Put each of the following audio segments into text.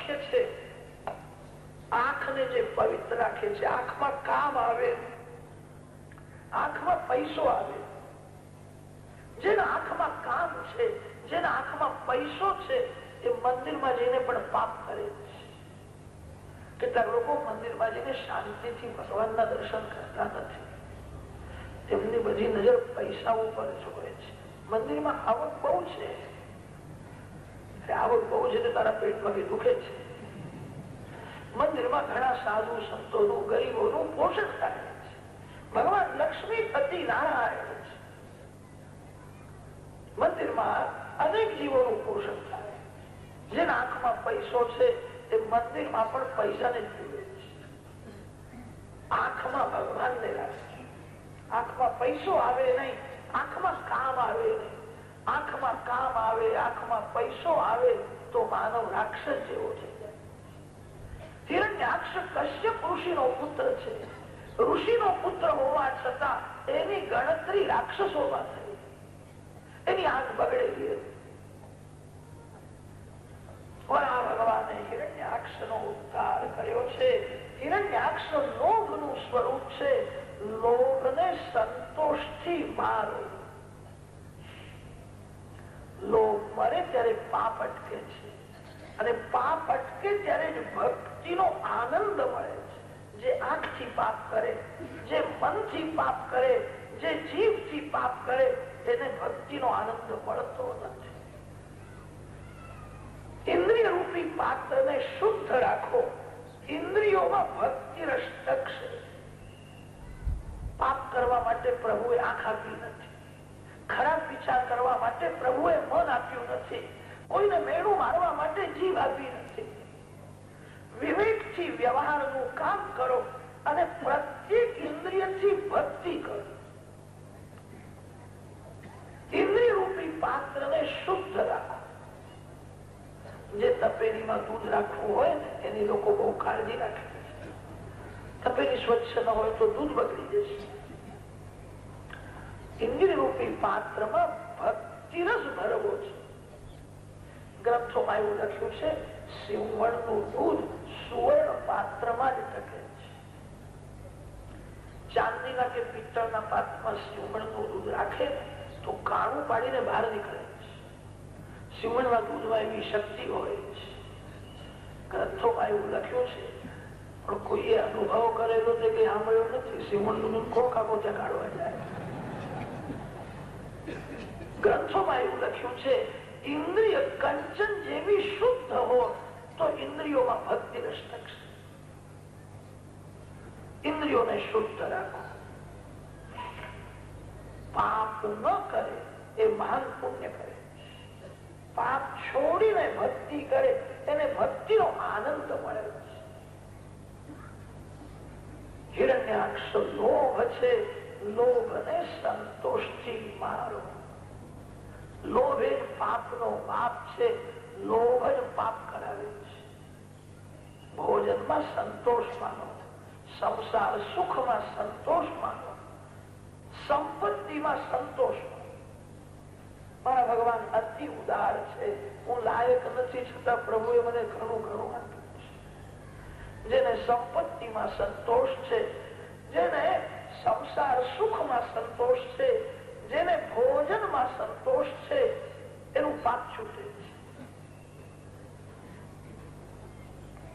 લક્ષ્ય છે. આંખને જે પવિત્ર રાખે છે, આંખમાં કામ આવે, આંખમાં પૈસો આવે. જેના આંખમાં કામ છે, જેના આંખમાં પૈસો છે, એ મંદિરમાં જઈને પણ પાપ કરે છે. કેટલાક લોકો મંદિરમાં જઈને શાંતિથી ભગવાનના દર્શન કરતા નથી. તેમની બધી નજર પૈસા ઉપર જ હોય છે. મંદિરમાં આવક બહુ છે, આવક બહુ છે તો તારા પેટમાં દુખે છે. મંદિરમાં ઘણા સાધુ સંતોનું, ગરીબોનું પોષણ થાય છે. ભગવાન લક્ષ્મી પતિ નારાયણ છે. મંદિરમાં અનેક જીવોનું પોષણ થાય. જેના આંખમાં પૈસો છે એ મંદિરમાં પણ પૈસાને જ જુએ છે. આંખમાં ભગવાનને રાખે. આંખમાં પૈસો આવે નહીં, આંખમાં કામ આવે નહીં. આંખમાં કામ આવે, આંખમાં પૈસો આવે તો માનવ રાક્ષસ જેવો થઈ જાય. હિરણ્યાક્ષ કશ્યપ ઋષિનો પુત્ર છે. ઋષિનો પુત્ર હોવા છતાં એની ગણતરી રાક્ષસોમાં થઈ. એની આંખ બગડેલી હતી. ભગવાને હિરણ્યાક્ષનો ઉદ્ધાર કર્યો છે. હિરણ્યાક્ષ લોભનું સ્વરૂપ છે. લોભને સંતોષથી મારો. લોભ મરે ત્યારે પાપ અટકે છે, અને પાપ અટકે ત્યારે જ ભક્તિનો આનંદ મળે છે. જે આંખથી પાપ કરે, જે મનથી પાપ કરે, જે જીભથી પાપ કરે, એને ભક્તિનો આનંદ મળતો નથી. ઇન્દ્રિય રૂપી પાત્રને શુદ્ધ રાખો. ઇન્દ્રિયોમાં ભક્તિ રસ ટકશે. પાપ કરવા માટે પ્રભુએ આંખ આપી નથી. ખરાબ વિચાર કરવા માટે પ્રભુએ મન આપ્યું નથી. કોઈને મેળું મારવા માટે જીભ આપી નથી. વિવેકથી વ્યવહારનું કામ કરો અને પ્રત્યેક ઇન્દ્રિયથી ભક્તિ કરો. ઇન્દ્રિય રૂપી પાત્રને શુદ્ધ રાખો. જે તપેલીમાં દૂધ રાખવું હોય ને એની લોકો બહુ કાળજી રાખે. તપેલી સ્વચ્છ ન હોય તો દૂધ બગડી જશે. ઇન્દ્રિય રૂપી પાત્રમાં ભક્તિ રસ ભરવો છે. ગ્રંથોમાં એવું લખ્યું છે, સિંહણનું દૂધ સુવર્ણ પાત્રમાં જ ટકે છે. ચાંદીના કે પિત્તળના પાત્રમાં સિંહણનું દૂધ રાખે તો કાણું પાડીને બહાર નીકળે છે. સિંહણના દૂધમાં એવી શક્તિ હોય છે. ગ્રંથોમાં એવું લખ્યું છે, પણ કોઈએ અનુભવ કરેલો તે કઈ સાંભળ્યો નથી. સિંહણનું દૂધ કોણ કાકો ત્યાં કાઢવા જાય? ગ્રંથોમાં એવું લખ્યું છે, ઇન્દ્રિય કંચન જેવી શુદ્ધ હોય તો ઇન્દ્રિયોમાં ભક્તિ રસ ટકશે. ઇન્દ્રિયોને શુદ્ધ રાખો. પાપ ન કરે એ મહાન પુણ્ય કરે. પાપ છોડીને ભક્તિ કરે એને ભક્તિનો આનંદ મળે છે. હિરણ્યાક્ષ લોભ છે. લોભને સંતોષથી મારો. લોભ એ પાપનો બાપ છે. લોભ જ પાપ કરાવે છે. ભોજનમાં સંતોષ માનો, સંસાર સુખમાં સંતોષ માનો, સંપત્તિમાં સંતોષ માનો. મારા ભગવાન અતિ ઉદાર છે. હું લાયક નથી છતાં પ્રભુએ મને ઘણું ઘણું આપ્યું છે. જેને સંપત્તિમાં સંતોષ છે, જેને સંસાર સુખમાં સંતોષ છે, જેને ભોજનમાં સંતોષ છે, એનું પાપ છૂટે છે.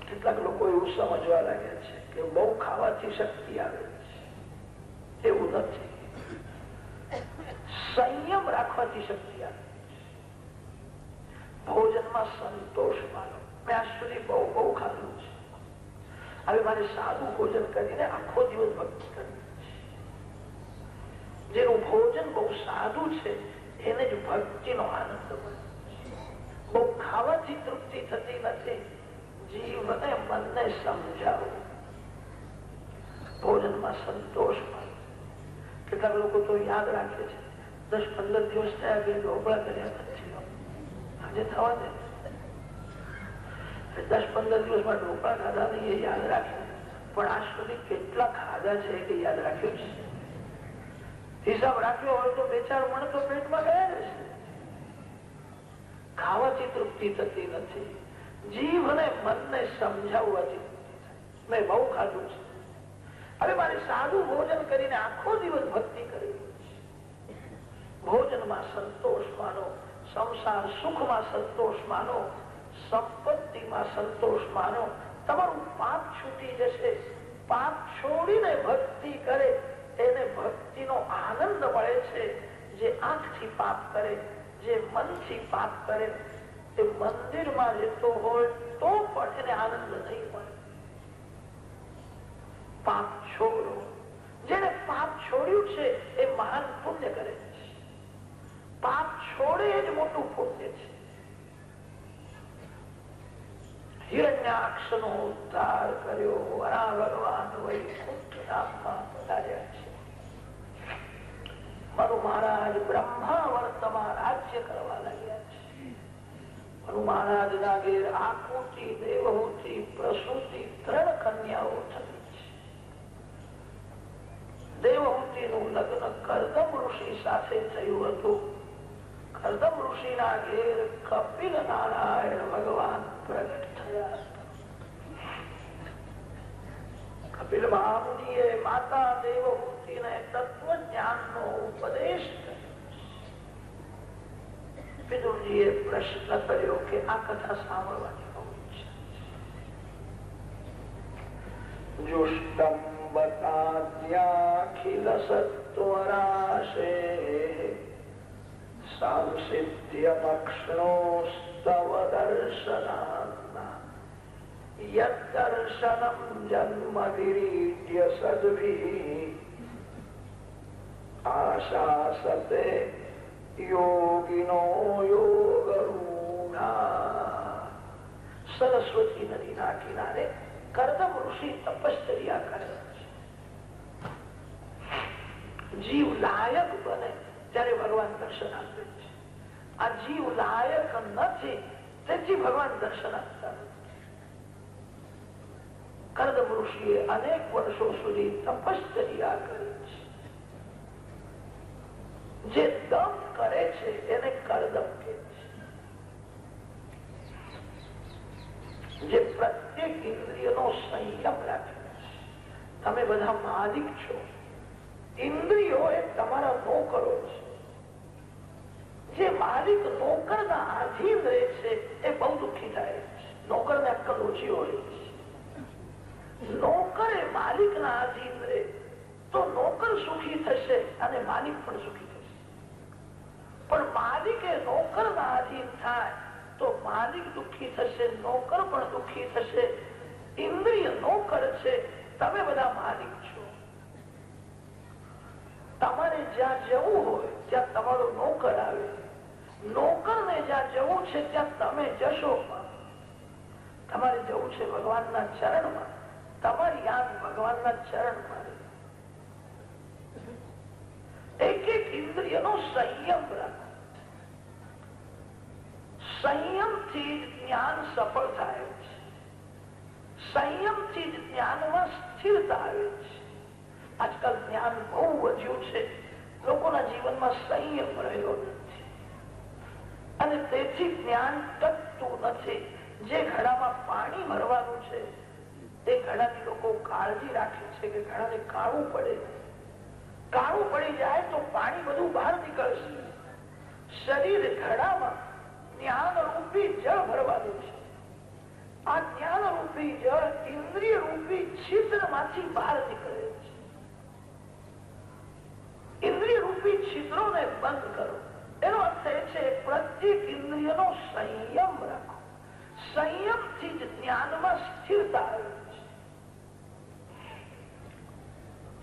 કેટલાક લોકો એવું સમજવા લાગ્યા છે કે બહુ ખાવાથી શક્તિ આવે છે. એવું નથી. સંયમ રાખવાથી શક્તિ આવે છે. ભોજનમાં સંતોષ માનો. મેં આજ સુધી બહુ બહુ ખાધું છે, હવે મારે સાદું ભોજન કરીને આખો દિવસ ભક્તિ કરવી છે. જેનું ભોજન બહુ સાદું છે એને જ ભક્તિનો આનંદ મળે. બહુ ખાવાથી તૃપ્તિ થતી નથી. જીવને મનને સમજાવો. ભોજનમાં સંતોષ મળે. કેટલાક લોકો તો યાદ રાખે છે 10-15 દિવસ થયા કે ઢોકળા કર્યા નથી, આજે થવા દે. 10-15 દિવસમાં ઢોકળા ખાધા નહીં એ યાદ રાખે, પણ આજ સુધી કેટલા ખાધા છે કે યાદ રાખ્યું છે? હિસાબ રાખ્યો હોય તો 2-4 મણ તો પેટમાં ગયા રહેશે. ખાવાથી તૃપ્તિ થતી નથી. જીભ અને મનને સમજાવવાથી મેં બહુ ખાધું છે, હવે મારે સાદું ભોજન કરીને આખો દિવસ ભક્તિ કરવી. ભોજનમાં સંતોષ માનો, સંસાર સુખમાં સંતોષ માનો, સંપત્તિમાં સંતોષ માનો, તમારું પાપ છૂટી જશે. પાપ છોડીને ભક્તિ કરે એને ભક્તિનો આનંદ મળે છે. જે આંખથી પાપ કરે, જે મનથી પાપ કરે, તે મંદિરમાં જતો હોય તો પણ એને આનંદ નહીં મળે. પાપ છોડો. જેને પાપ છોડ્યું છે એ મહાન પુણ્ય કરે છે. પાપ છોડે એ જ મોટું પુણ્ય છે. હિરણ્યાક્ષનો ઉદ્ધાર કર્યો, વરા ભગવાન વૈકુંઠ ધામમાં પધાર્યા છે. મનુ મહારાજ બ્રહ્માવર્તમાં રાજ્ય કરવા લાગ્યા છે. મનુ મહારાજ ના ઘેર આકુતિ, દેવહૂતિ, પ્રસૂતિ 3 કન્યાઓ થતી છે. દેવહૂતિ નું લગ્ન કરદમ ઋષિ સાથે થયું હતું. કરદમ ઋષિ ના ઘેર કપિલ નારાયણ ભગવાન પ્રગટ થયા. કપિલ મહામુનિએ માતા દેવહૂતિને તત્વજ્ઞાનનો ઉપદેશ કર્યો. પિતૃજીએ પ્રશ્ન કર્યો કે આ કથા સાંભળવાની બહુ ઈચ્છા છે. જુષ્ટમ બતાદ્યાખિલ સત્વરાશે સાંસિધ્યમક્ષ્ણોસ્તવ દર્શનાન્ના યદ્દર્શનમ જન્મવિરીડ્ય સદ્ભિઃ આશાસતે યોગિનો યોગરૂઢા. સરસ્વતી નદીના કિનારે કરદમ ઋષિ તપશ્ચર્યા કરે છે. જીવ લાયક બને ત્યારે ભગવાન દર્શન આપે છે. આ જીવ લાયક નથી તેથી ભગવાન દર્શન આપતા નથી. કરદમ ઋષિએ અનેક વર્ષો સુધી તપશ્ચર્યા કરી છે. જે દમ કરે છે એને કરદમ કહે છે. જે પ્રત્યેક ઇન્દ્રિયનો સંયમ રાખે છે. તમે બધા માલિક છો, ઇન્દ્રિયો એ તમારા નોકરો છે. જે માલિક નોકરના આધીન રહે છે એ બહુ દુઃખી થાય છે. નોકરને અક્કલ ઓછી હોય છે. નોકર એ માલિકના આધીન રહે તો નોકર સુખી થશે અને માલિક પણ સુખી થશે. પણ માલિક એ નોકરના આધીન થાય તો માલિક દુઃખી થશે, નોકર પણ દુઃખી થશે. ઇન્દ્રિય નોકર છે, તમે બધા માલિક છો. તમારે જ્યાં જવું હોય ત્યાં તમારો નોકર આવે. નોકરને જ્યાં જવું છે ત્યાં તમે જશો. તમારે જવું છે ભગવાનના ચરણમાં, તમારી આંખ ભગવાનના ચરણમાં. એક એક ઇન્દ્રિયનો સંયમ રાખો. સંયમથી જ્ઞાન સફળ થાય છે. સંયમથી જ્ઞાનમાં સ્થિરતા આવે છે. આજકાલ જ્ઞાન બહુ વધ્યું છે, લોકોના જીવનમાં સંયમ રહ્યો નથી અને તેથી જ્ઞાન ટકતું નથી. જે ઘડામાં પાણી ભરવાનું છે તે ઘડાની લોકો કાળજી રાખે છે કે ઘડાને કાળું પડે. કાળું પડી જાય તો પાણી બધું બહાર નીકળશે. શરીર ઘડામાં જ્ઞાન રૂપી જળ ભરવાનું છે. આ જ્ઞાન રૂપી જળ ઇન્દ્રિય રૂપી છિદ્ર માંથી બહાર નીકળે છે. ઇન્દ્રિય રૂપી છિદ્રોને બંધ કરો. એનો અર્થ એ છે પ્રત્યેક ઇન્દ્રિયનો સંયમ રાખો. સંયમથી જ જ્ઞાનમાં સ્થિરતા આવે છે.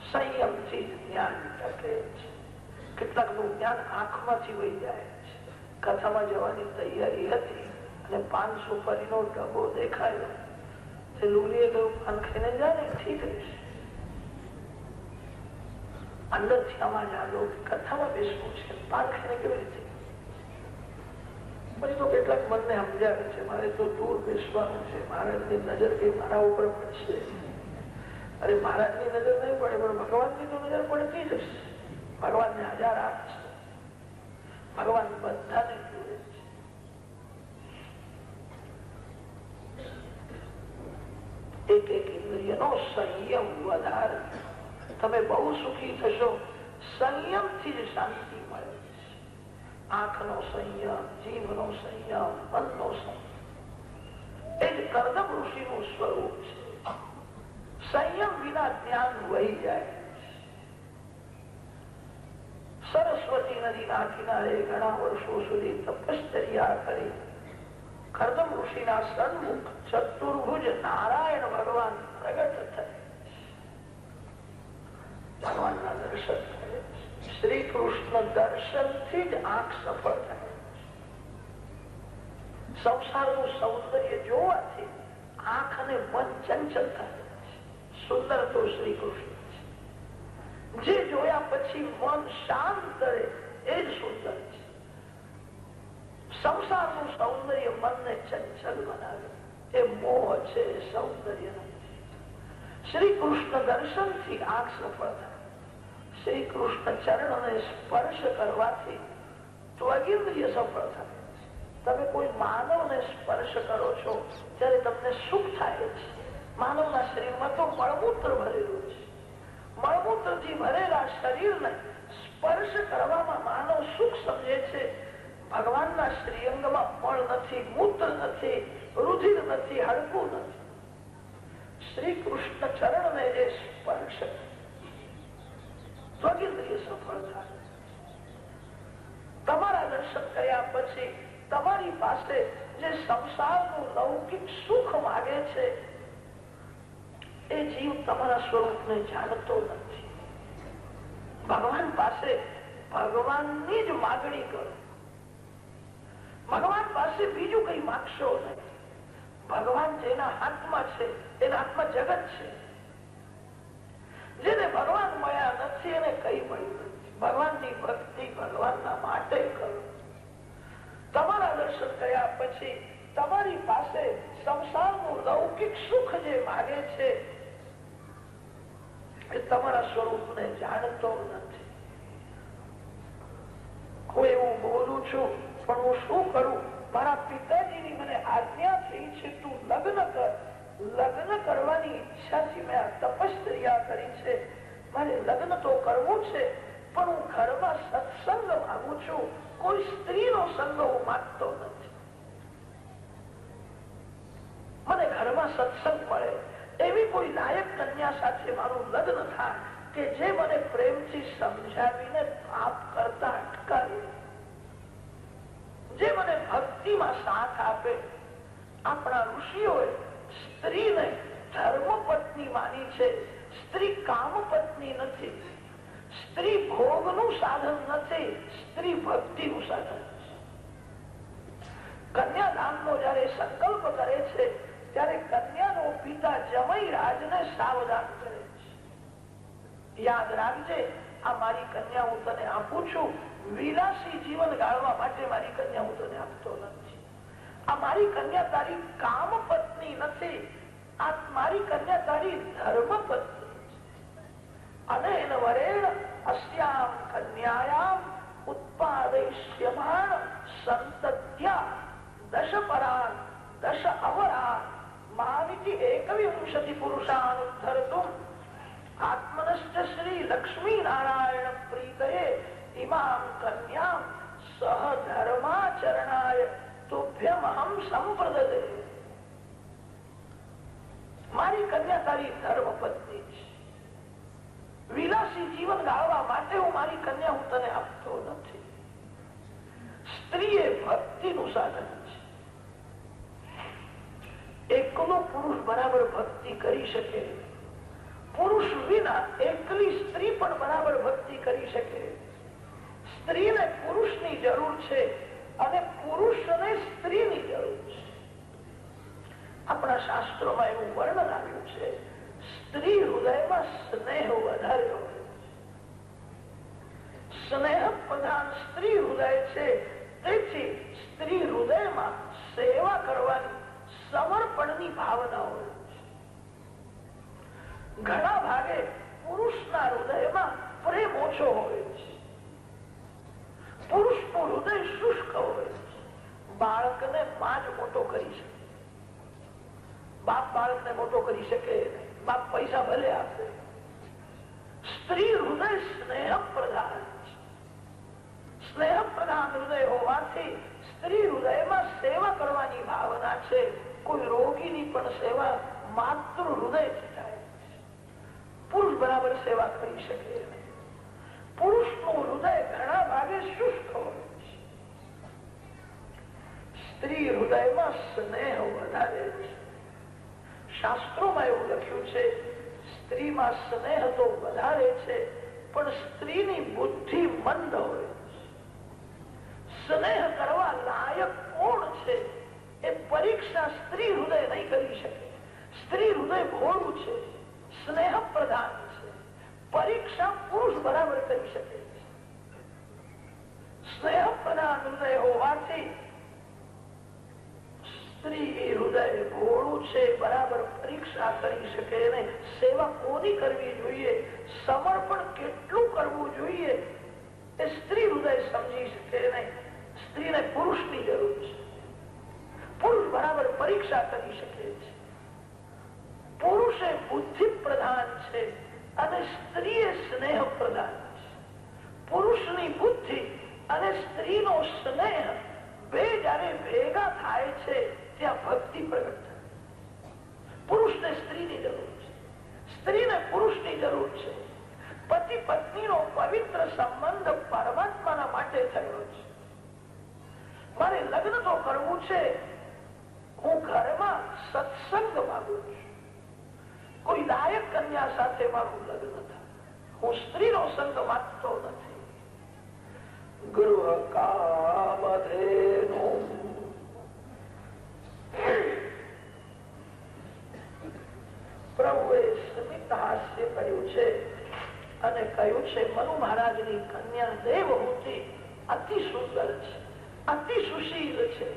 સંયમથી જ જ્ઞાન ટકે છે. કેટલાક નું જ્ઞાન આંખમાંથી વહી જાય છે. કથામાં જવાની તૈયારી હતી અને 5 સુપારીનો ડબ્બો દેખાયો. તે લુલીએ કહ્યું પાન ખાઈને જાય ને ઠીક રહેશે. અંદરથી આમાં જાણો કથામાં બેસવું છે, પાન ખાઈને કેવી રીતે. પછી તો કેટલાક મનને સમજાવે છે મારે તો દૂર બેસવાનું છે, મહારાજની નજર કઈ મારા ઉપર પડશે. અરે મહારાજની નજર નહીં પડે પણ ભગવાનની તો નજર પડતી જ હશે. ભગવાનને 1000 હાથ છે. ભગવાન બધાને જોડે છે. એક એક ઇન્દ્રિયનો સંયમ વધારે. તમે બહુ સુખી થશો. સંયમથી જ શાંતિ મળે. આંખનો સંયમ, જીભનો સંયમ, મનનો સંયમ, એ જ કર્દમ ઋષિનું સ્વરૂપ છે. સંયમ વિના જ્ઞાન વહી જાય. સરસ્વતી નદીના કિનારે ઘણા વર્ષો સુધી તપશ્ચર્યા કરી કર્દમ ઋષિના સન્મુખ ચતુર્ભુજ નારાયણ ભગવાન પ્રગટ થયા. ભગવાનના દર્શન કરે. શ્રી કૃષ્ણ દર્શનથી જ આંખ સફળ થાય. સંસારનું સૌંદર્ય જોવાથી આંખ અને મન ચંચલ થાય. સુંદર તો શ્રી કૃષ્ણ છે. જે જોયા પછી મન શાંત રહે એ જ સુંદર છે. સંસારનું સૌંદર્ય મનને ચંચલ બનાવે. એ મોહ છે, સૌંદર્ય નથી. શ્રી કૃષ્ણ દર્શનથી આંખ સફળ થાય. શ્રી કૃષ્ણ ચરણને સ્પર્શ કરવાથી ત્વગિન્દ્રિય સફળ થાય. તમે કોઈ માનવને સ્પર્શ કરો છો ત્યારે તમને સુખ થાય છે. માનવના શરીરમાં તો મળમૂત્ર ભરેલું છે. મળમૂત્રથી ભરેલા શરીરને સ્પર્શ કરવામાં માનવ સુખ સમજે છે. ભગવાનના શ્રીઅંગમાં મળ નથી, મૂત્ર નથી, રુધિર નથી, હાડકું નથી. શ્રી કૃષ્ણ ચરણને જે સ્પર્શ ત્વગિન્દ્રિય સફળ થાય. તમારા દર્શન કર્યા પછી તમારી પાસે જે સંસારનું લૌકિક સુખ માગે છે એ જીવ તમારા સ્વરૂપને જાણતો નથી. ભગવાન પાસે ભગવાનની જ માગણી કરો. ભગવાન પાસે બીજું કઈ માગશો નહીં. ભગવાન જેના હાથમાં છે એના હાથમાં જગત છે. જેને ભગવાન મળ્યા નથી એને કઈ મળ્યું નથી. ભગવાનની ભક્તિ ભગવાનના માટે કરો. તમારા દર્શન કર્યા પછી તમારી પાસે સંસારનું લૌકિક સુખ જે માગે છે એ તમારા સ્વરૂપને જાણતો નથી. હું એવું બોલું છું પણ હું શું કરું? મારા પિતાજીની મને આજ્ઞા થઈ છે તું લગ્ન કર. લગ્ન કરવાની ઈચ્છાથી મેં આ તપશ્ચર્યા કરી છે. મારે લગ્ન તો કરવું છે પણ હું ઘરમાં સત્સંગ માંગુ છું. કોઈ સ્ત્રીનો સંગ હું માંગતો નથી. મને ઘરમાં સત્સંગ મળે એવી કોઈ લાયક કન્યા સાથે મારું લગ્ન થાય કે જે મને પ્રેમથી સમજાવીને પાપ કરતા અટકાવે, જે મને ભક્તિમાં સાથ આપે. આપણા ઋષિઓએ સ્ત્રીને ધર્મ પત્ની માની છે. સ્ત્રી કામ પત્ની નથી. સ્ત્રી ભોગનું સાધન નથી. સ્ત્રી ભક્તિનું સાધન છે. કન્યાદાનનો જયારે સંકલ્પ કરે છે ત્યારે કન્યાનો પિતા જમઈ રાજને સાવધાન કરે છે. યાદ રાખજે, આ મારી કન્યા હું તને આપું છું. વિલાસી જીવન ગાળવા માટે મારી કન્યા હું તને આપતો નથી. આ મારી કન્યા તારી કામ પત્ની નથી. આ મારી કન્યા તારી ધર્મ પત્ની છે. અને વરેણ અસ્યામ કન્યાયામ ઉત્પાદયસ્યમાન સંતત્યા દશપરાન દશ અવરાન મામિતિ એકવિંશતિ પુરુષાન ઉદ્ધર્તુમ આત્મનશ્ચ શ્રી લક્ષ્મી નારાયણ પ્રીતયે ઇમામ કન્યામ સહ ધર્માચરણાય તુભ્યમહમ સંપ્રદદે. મારી કન્યા તારી ધર્મ પત્ની છે. વિલાસી જીવન ગાળવા માટે હું મારી કન્યા હું તને આપતો નથી. સ્ત્રી એ ભક્તિનું સાધન છે. એકલો પુરુષ બરાબર ભક્તિ કરી શકે. પુરુષ વિના એકલી સ્ત્રી પણ બરાબર ભક્તિ કરી શકે. સ્ત્રીને પુરુષની જરૂર છે અને પુરુષને સ્ત્રીની જરૂર છે. આપણા શાસ્ત્રોમાં એવું વર્ણન આવ્યું છે સ્ત્રી હૃદયમાં સ્નેહ વધારે હોય. સ્નેહ પ્રધાન સ્ત્રી હૃદય છે. તેથી સ્ત્રી હૃદયમાં સેવા કરવાની સમર્પણની ભાવના હોય છે. ઘણા ભાગે પુરુષના હૃદયમાં પ્રેમ ઓછો હોય છે. પુરુષનું હૃદય શુષ્ક હોય છે. બાળકને માં જ મોટો કરી શકે. બાપ બાળકને બાપને મોટો કરી શકે નહીં. બાપ પૈસા ભલે આપે. સ્ત્રી હૃદય સ્નેહ પ્રધાન છે. સ્નેહ પ્રધાન હૃદય હોવાથી સ્ત્રી હૃદયમાં સેવા કરવાની ભાવના છે. કોઈ રોગીની પણ સેવા માતૃ હૃદયથી થાય. પુરુષ બરાબર સેવા કરી શકે નહીં. પુરુષનું હૃદય ઘણા ભાગે શુષ્ક હોય છે. સ્ત્રી હૃદયમાં સ્નેહ વધારે છે. શાસ્ત્રોમાં એવું લખ્યું છે, સ્ત્રીમાં સ્નેહ તો વધારે છે, પણ સ્ત્રીની બુદ્ધિ મંદ હોય. સ્નેહ કરવા લાયક કોણ છે એ પરીક્ષા સ્ત્રી હૃદય નહીં કરી શકે. સ્ત્રી હૃદય ભોળું છે, સ્નેહ પ્રધાન છે. પરીક્ષા પુરુષ બરાબર કરી શકે છે. સ્નેહ પ્રધાન હૃદય હોવાથી સ્ત્રી હૃદય ભોળું છે, બરાબર પરીક્ષા કરી શકે નહીં. સેવા કોની કરવી જોઈએ, સમર્પણ કેટલું કરવું જોઈએ એ સ્ત્રી હૃદય સમજી શકે નહીં. સ્ત્રીને પુરુષની જરૂર છે. પુરુષ બરાબર પરીક્ષા કરી શકે છે. પુરુષે બુદ્ધિ પ્રધાન છે અને સ્ત્રીએ સ્નેહ પ્રધાન છે. પુરુષની બુદ્ધિ અને સ્ત્રીનો સ્નેહ બે જયારે ભેગા થાય છે ત્યાં ભક્તિ પ્રગટ થાય. પુરુષને સ્ત્રીની જરૂર છે, સ્ત્રીને પુરુષની જરૂર છે. પતિ પત્નીનો પવિત્ર સંબંધ પરમાત્માના માટે થયો છે. મારે લગ્ન તો કરવું છે, હું ઘરમાં સત્સંગ માંગુ છું. કોઈ લાયક કન્યા સાથે મારું લગ્ન થાય. હું સ્ત્રીનો સંગ માંગતો નથી. ગૃહ કામધેનુ પ્રભુએ સ્મિત હાસ્ય કર્યું છે અને કહ્યું છે, મનુ મહારાજની કન્યા દેવહૂતિ અતિ સુંદર છે, અતિ સુશીલ છે,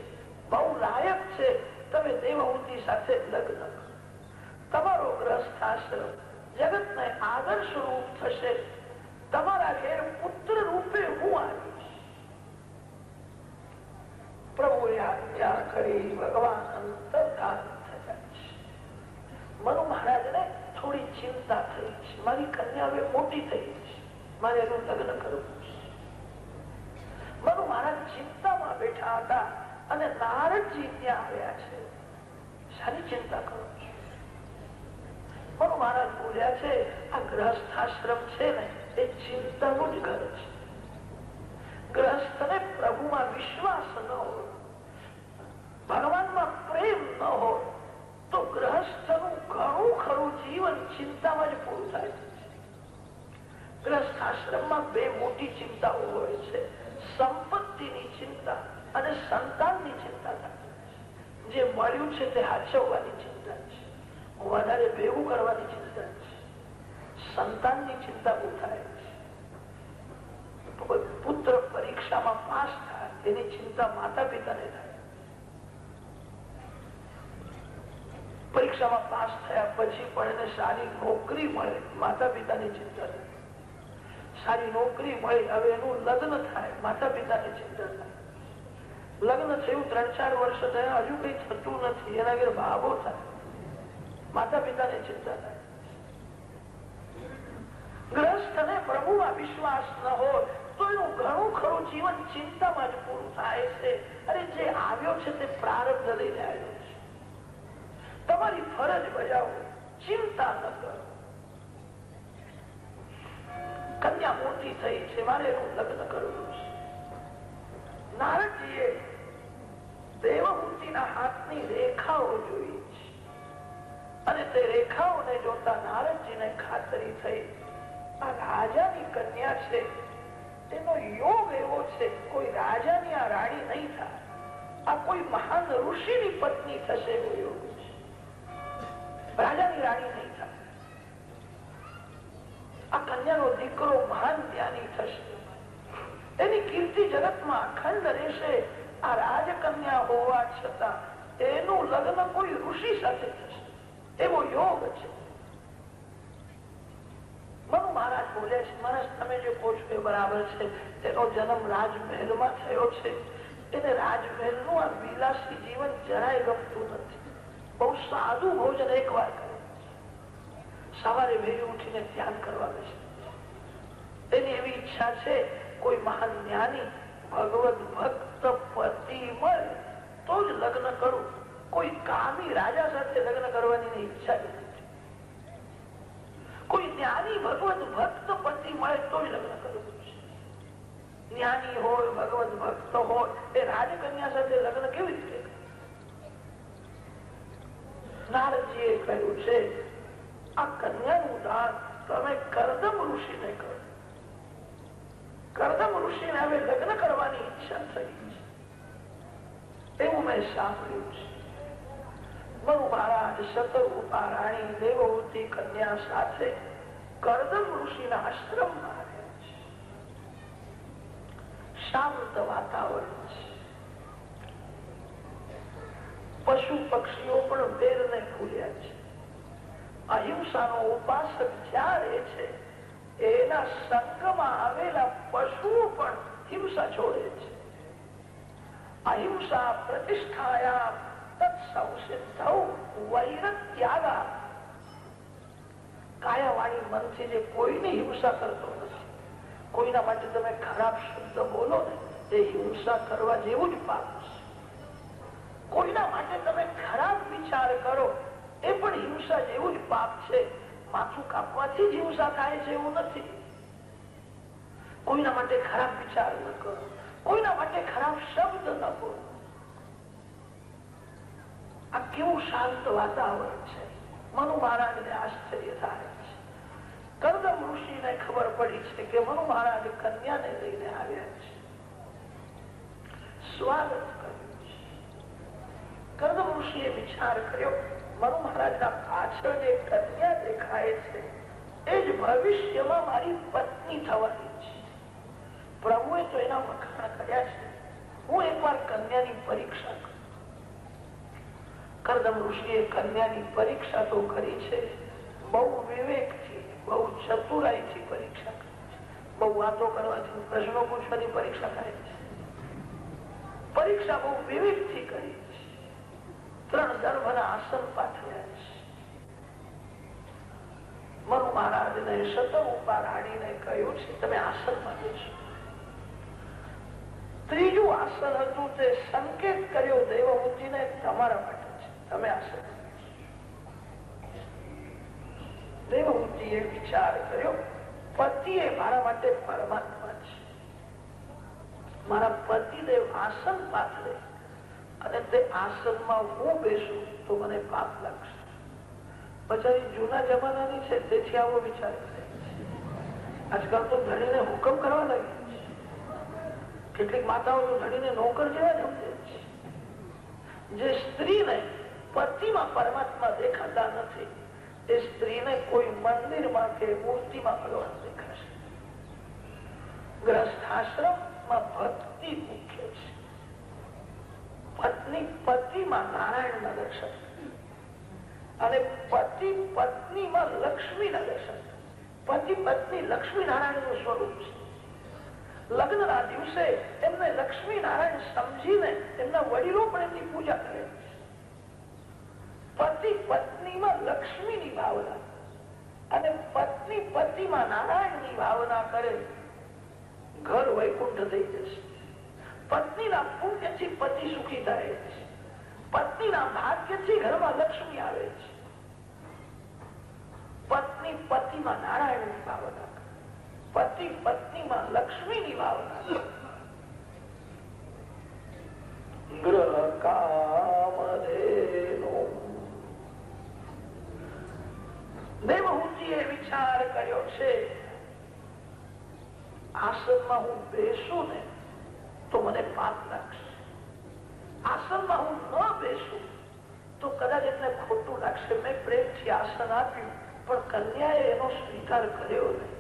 બહુ લાયક છે. તમે દેવહૂતિ સાથે લગ્ન કરો. તમારો ગ્રસ્થાશ્રમ જગતને આદર્શ રૂપ થશે. તમારા ઘેર પુત્ર રૂપે હું આવીશ. પ્રભુએ આજ્ઞા કરી. ભગવાન અંતર્ધાન થયા છે. મનુ મહારાજને થોડી ચિંતા થઈ છે. મારી કન્યા હવે મોટી થઈ છે, મારે એનું લગ્ન કરવું છે. મનુ મહારાજ ચિંતામાં બેઠા હતા અને નારદજી ત્યાં આવ્યા છે. સારી ચિંતા કરો છો. મનુ મહારાજ બોલ્યા છે, આ ગ્રહસ્થાશ્રમ છે ને એ ચિંતાનું જ ઘર છે. ગ્રહસ્થને પ્રભુમાં વિશ્વાસ ન હોય, ભગવાનમાં પ્રેમ ન હોય તો ગ્રહસ્થનું ઘણું ખરું જીવન ચિંતામાં જ પૂરું થાય છે. ગ્રહસ્થાશ્રમમાં બે મોટી ચિંતાઓ હોય છે, સંપત્તિની ચિંતા અને સંતાનની ચિંતા થાય. જે મળ્યું છે તે હાચવવાની ચિંતા છે, વધારે ભેગું કરવાની ચિંતા છે. સંતાનની ચિંતા બહુ થાય છે. પુત્ર પરીક્ષામાં પાસ થાય એની ચિંતા માતા પિતાને થાય. પરીક્ષામાં પાસ થયા પછી પણ એને સારી નોકરી મળે, માતા પિતાની ચિંતા થાય. સારી નોકરી મળી, હવે એનું લગ્ન થાય, માતા પિતાની ચિંતા થાય. લગ્ન થયું 3-4 વર્ષ થયા, હજુ કઈ થતું નથી, એના ઘેર ભાવો થાય, માતા પિતાની ચિંતા થાય. ગ્રહસ્થને પ્રભુમાં વિશ્વાસ ન હોય તો એનું ઘણું ખરું જીવન ચિંતામાં જ પૂરું થાય છે. અરે જે આવ્યો છે તે પ્રારબ્ધ લઈને આવ્યો છે. તમારી ફરજ બજાવો, ચિંતા ન કરો. કન્યા મોટી થઈ છે, મારે એનું લગ્ન કરવું છે. નારદજીએ દેવહૂતિના હાથની રેખાઓ જોઈ છે અને તે રેખાઓને જોતા નારદજીને ખાતરી થઈ, આ રાજાની કન્યા છે, તેનો યોગ એવો છે, કોઈ રાજાની આ રાણી નહીં થાય, આ કોઈ મહાન ઋષિની પત્ની થશે એવો યોગ છે. રાજાની રાણી નહીં થાય. આ કન્યાનો દીકરો મહાન જ્ઞાની થશે, એની કીર્તિ જગતમાં અખંડ રહેશે. આ રાજકન્યા હોવા છતાં એનું લગ્ન કોઈ ઋષિ સાથે થશે એવો યોગ છે. મનુ મહારાજ બોલ્યા છે, મહારાજ તમે જે કહો છો એ બરાબર છે. તેનો જન્મ રાજમહેલમાં થયો છે, એને રાજમહેલનું આ વિલાસી જીવન જરાય ગમતું નથી. બહુ સાદું ભોજન એકવાર કરે, સવારે વહેલી ઉઠીને ધ્યાન કરવા બેસે. એની એવી ઈચ્છા છે કોઈ મહાન જ્ઞાની ભગવત ભક્ત પતિ મળે તો જ લગ્ન કરું, કોઈ કામી રાજા સાથે લગ્ન કરવાની ઈચ્છા નથી. કોઈ જ્ઞાની ભગવત ભક્ત પતિ મળે તો જ લગ્ન કરવું છે. જ્ઞાની હોય, ભગવત ભક્ત હોય, એ રાજકન્યા સાથે લગ્ન કેવી રીતે? નારદજીએ કહ્યું છે આ કન્યાનું દાન તમે કરદમ ઋષિને કરો. કરદમ ઋષિને હવે લગ્ન કરવાની ઈચ્છા થઈ છે એવું મેં સાંભળ્યું છે. મનુ મહારાજ શતરૂપા રાણી દેવહૂતિ કન્યા સાથે કરદમ ઋષિના આશ્રમમાં આવ્યા છે. શાંત વાતાવરણ છે. પશુ પક્ષીઓ પણ વેરને ભૂલ્યા છે. અહિંસાનો ઉપાસક જ્યાં રહે છે એના સંગમાં આવેલા પશુઓ પણ હિંસા છોડે છે. અહિંસા પ્રતિષ્ઠાયા તત્સંસિદ્ધૌ વૈરત્યાગા. કાયાવાણી મનથી જે કોઈની હિંસા કરતો નથી, કોઈના માટે તમે ખરાબ શબ્દ બોલો ને એ હિંસા કરવા જેવું જ પાપ છે. કોઈના માટે તમે ખરાબ વિચાર કરો એ પણ હિંસા જેવું જ પાપ છે. માથું કાપવાથી જ હિંસા થાય છે એવું નથી. કોઈના માટે ખરાબ વિચાર ન કરો, કોઈના માટે ખરાબ શબ્દ ન બોલો. આ કેવું શાંત વાતાવરણ છે. મનુ મહારાજને આશ્ચર્ય થાય છે. કરદમ ઋષિને ખબર પડી છે કે મનુ મહારાજ કન્યાને લઈને આવ્યા છે. સ્વાગત કર્યું છે. કરદમ ઋષિએ વિચાર કર્યો મનુ મહારાજના પાછળ જે કન્યા દેખાય છે એ જ ભવિષ્યમાં મારી પત્ની થવાની છે. પ્રભુએ તો એના વખાણ કર્યા છે. હું એકવાર કન્યાની પરીક્ષા કરું. કરદમ ઋષિએ કન્યાની પરીક્ષા તો કરી છે, બહુ વિવેકથી, બહુ ચતુરાઈથી પરીક્ષા કરી છે. બહુ વાતો કરવાથી, પ્રશ્નો પૂછવાથી પરીક્ષા થાય છે. પરીક્ષા બહુ વિવેકથી કરી છે. 3 દર્ભના આસન પાથર્યા છે. મનુ મહારાજને શતરૂપા રાણીને કહ્યું છે તમે આસનમાં બેસો. 3જું આસન હતું તે સંકેત કર્યો દેવહૂતિને તમારા માટે છે, તમે આસન. દેવહૂતિએ વિચાર કર્યો પતિ એ મારા માટે પરમાત્મા છે. મારા પતિદેવ આસન પાથરે અને તે આસનમાં હું બેસું તો મને પાપ લાગશે. બચારી જૂના જમાનાની છે તેથી આવો વિચાર કરે છે. આજકાલ તો ધણીને હુકમ કરવા લાગી છે. કેટલીક માતાઓ તો ધણીને નોકર જેવા જ સમજે છે. જે સ્ત્રીને પતિમાં પરમાત્મા દેખાતા નથી એ સ્ત્રીને કોઈ મંદિરમાં કે મૂર્તિમાં ભગવાન દેખાશે. ગ્રસ્થાશ્રમમાં ભક્તિ મુખ્ય છે. પત્ની પતિમાં નારાયણના દર્શન અને પતિ પત્નીમાં લક્ષ્મીના દર્શન. પતિ પત્ની લક્ષ્મી નારાયણનું સ્વરૂપ છે. લગ્નના દિવસે એમને લક્ષ્મી નારાયણ સમજીને એમના વડીલો પણ એમની પૂજા કરે છે. પતિ પત્નીમાં લક્ષ્મીની ભાવના અને પત્ની પતિમાં નારાયણની ભાવના કરે, ઘર વૈકુંઠ થઈ જશે. પત્નીના પુણ્યથી પતિ સુખી થાય છે. પત્નીના ભાગ્યથી ઘરમાં લક્ષ્મી આવે છે. પત્ની પતિમાં નારાયણની ભાવના, પતિ પત્નીમાં લક્ષ્મીની ભાવના. ગ્રહ કામધેનો. દેવહૂતિએ વિચાર કર્યો છે આસનમાં હું બેસું ને તો મને પાપ લાગશે. આસનમાં હું ન બેસું તો કદાચ એમને ખોટું લાગશે. મેં પ્રેમથી આસન આપ્યું પણ કન્યાએ એનો સ્વીકાર કર્યો નહીં.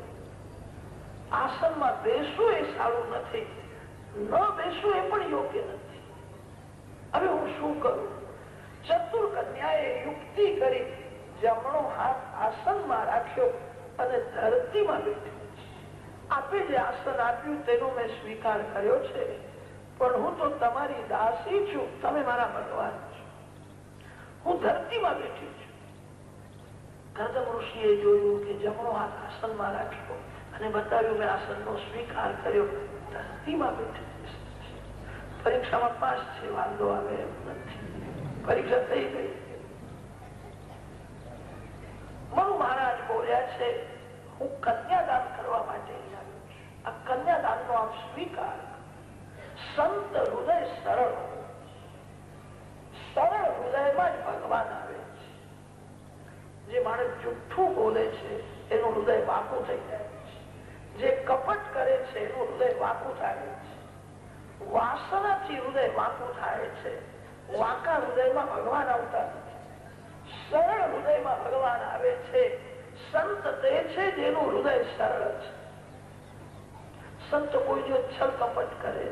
આસનમાં બેસવું એ સારું નથી, ન બેસવું એ પણ યોગ્ય નથી. હવે હું શું કરું? ચતુર કન્યાએ યુક્તિ કરી જમણો હાથ આસનમાં રાખ્યો અને ધરતીમાં બેઠી. આપે જે આસન આપ્યું તેનો મેં સ્વીકાર કર્યો છે, પણ હું તો તમારી દાસી છું, તમે મારા ભગવાન છો. હું ધરતીમાં બેઠી છું. કર્દમ ઋષિએ જોયું કે જમણો હાથ આસનમાં રાખ્યો અને બતાવ્યું મેં આસનનો સ્વીકાર કર્યો. ધરતીમાં બેઠી પરીક્ષામાં પાસ છે, વાંધો આવે એમ નથી. પરીક્ષા થઈ ગઈ. મનુ મહારાજ બોલ્યા છે હું કન્યાદાન કરવા માટે આવ્યો છું. આ કન્યાદાન નો આમ સ્વીકાર. સંત હૃદય સરળ, સરળ હૃદયમાં જ ભગવાન આવે છે. જે માણસ જુઠ્ઠું બોલે છે એનું હૃદય વાંકું થઈ જાય છે. જે કપટ કરે છે એનું હૃદય વાંકું થાય છે. વાસનાથી હૃદય વાંકું થાય છે. વાંકા હૃદયમાં ભગવાન આવતા નથી. સરળ હૃદયમાં ભગવાન આવે છે. સંત તે છે જેનું હૃદય સરળ છે. સંત કોઈ જો છલ કપટ કરે,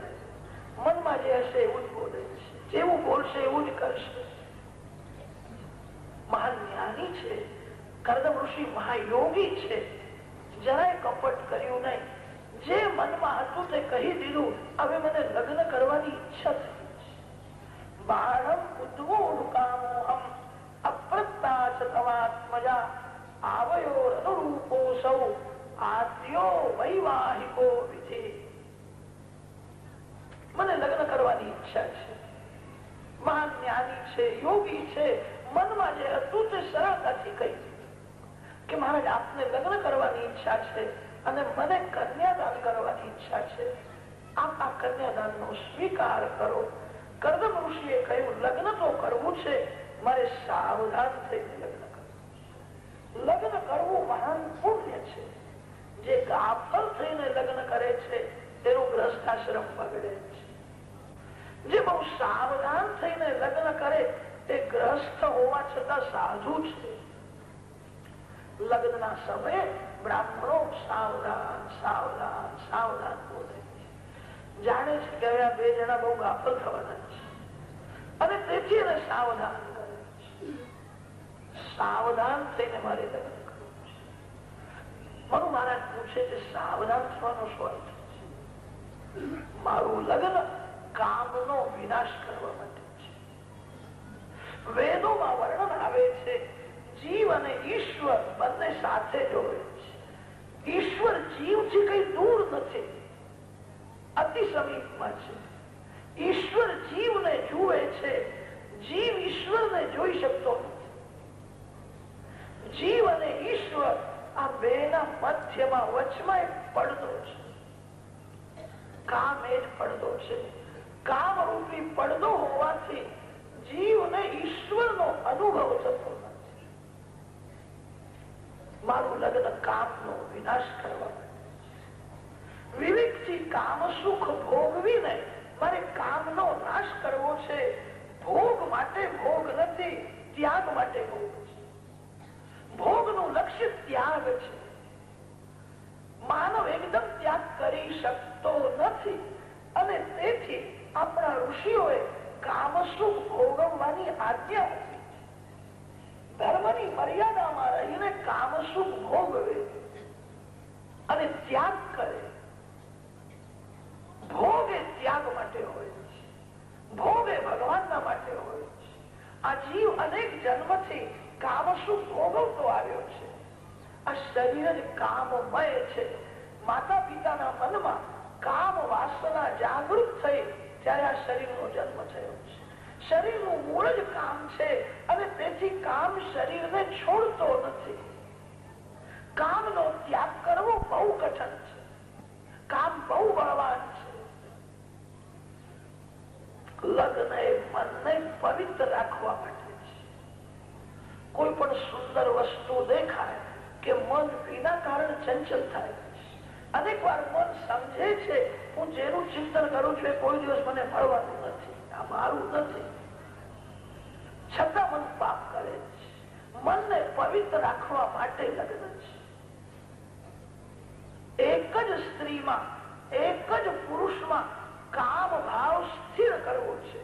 મનમાં જે હશે એવું જ બોલે છે, જેવું બોલશે એવું જ કરશે. મહાન જ્ઞાની છે, કર્દમ ઋષિ મહાયોગી છે, જરાય કપટ કર્યું નહીં. જે મનમાં હતું તે કહી દીધું. હવે મને લગ્ન કરવાની ઈચ્છા થઈ છે. બાળમ ઉદ્વોડુકામોહમ અપ્રત્યાચ તવાત્મજા આવયો અનુરૂપો સૌ આદ્યો વૈવાહિકો વિધિ. મને લગ્ન કરવાની ઈચ્છા છે. મહાન જ્ઞાની છે, યોગી છે, મનમાં જે હતું તે સરળતાથી કહી કે મહારાજ આપને લગ્ન કરવાની ઈચ્છા છે અને મને કન્યાદાન કરવાની ઈચ્છા છે. આપ આ કન્યાદાન નો સ્વીકાર કરો. કર્દમ ઋષિએ કહ્યું લગ્ન તો કરવું છે, મારે સાવધાન થઈને લગ્ન કરવું. લગ્ન કરવું મહાન પુણ્ય છે. જે ગાફલ થઈને લગ્ન કરે છે તેનું ગ્રસ્તાશ્રમ બગડે છે. જે બહુ સાવધાન થઈને લગ્ન કરે તે ગ્રસ્ત હોવા છતાં સાધુ છે. લગ્નના સમયે બ્રાહ્મણો સાવધાન સાવધાન સાવધાન બોલે છે. જાણે છે કે હવે આ બે જણા બહુ ગાફલ થવાના છે અને તેથી એને સાવધાન કરે છે. સાવધાન થઈને મારે લગ્ન કરવું છે. મનુ મહારાજ પૂછે છે સાવધાન થવાનો શું અર્થ છે? મારું લગ્ન કામનો વિનાશ કરવા માટે છે. વેદોમાં વર્ણન આવે છે જીવ અને ઈશ્વર બંને સાથે જોડે છે. ઈશ્વર જીવથી કઈ દૂર નથી, અતિ સમીપમાં છે. ઈશ્વર જીવને જુએ છે, જીવ ઈશ્વરને જોઈ શકતો નથી. જીવ અને ઈશ્વર આ બેના મધ્યમાં વચમાં એક પડદો છે. કામ એ જ પડદો છે. કામ રૂપી પડદો હોવાથી જીવને ઈશ્વરનો અનુભવ થતો નથી. મારું લગ્ન કામનો વિનાશ કરવા માટે. વિવેકથી કામ સુખ ભોગવી નહીં, મારે કામનો નાશ કરવો છે. ભોગ માટે ભોગ નથી, ત્યાગ માટે ભોગ છે. ભોગનું લક્ષ્ય ત્યાગ છે. માનવ એકદમ ત્યાગ કરી શકતો નથી અને તેથી આપણા ઋષિઓએ કામ સુખ ભોગવવાની આજ્ઞા આપી છે. ધર્મની મર્યાદામાં રહીને કામ સુખ ભોગવે અને ત્યાગ કરે. ભોગ એ ત્યાગ માટે હોય છે, ભોગ એ ભગવાનના માટે હોય છે. આ જીવ અનેક જન્મથી કામ સુખ ભોગવતો આવ્યો છે. આ શરીર જ કામમય છે. માતા પિતાના મનમાં કામ વાસના જાગૃત થઈ ત્યારે આ શરીરનો જન્મ થયો છે. શરીરનું મૂળ જ કામ છે અને તેથી કામ શરીરને છોડતો નથી. કામનો ત્યાગ કરવો બહુ કઠણ છે. કામ બહુ બળવાન છે. લગ્ન એ મનને પવિત્ર રાખવા માટે છે. કોઈ પણ સુંદર વસ્તુ દેખાય કે મન વિના કારણ ચંચલ થાય. અનેક વાર મન સમજે છે હું જેનું ચિંતન કરું છું એ કોઈ દિવસ મને મળવાનું નથી, આ મારું નથી, છતાં મન પાપ કરે છે. મનને પવિત્ર રાખવા માટે લગ્ન છે. એક જ સ્ત્રીમાં, એક જ પુરુષમાં કામ ભાવ સ્થિર કરવો છે.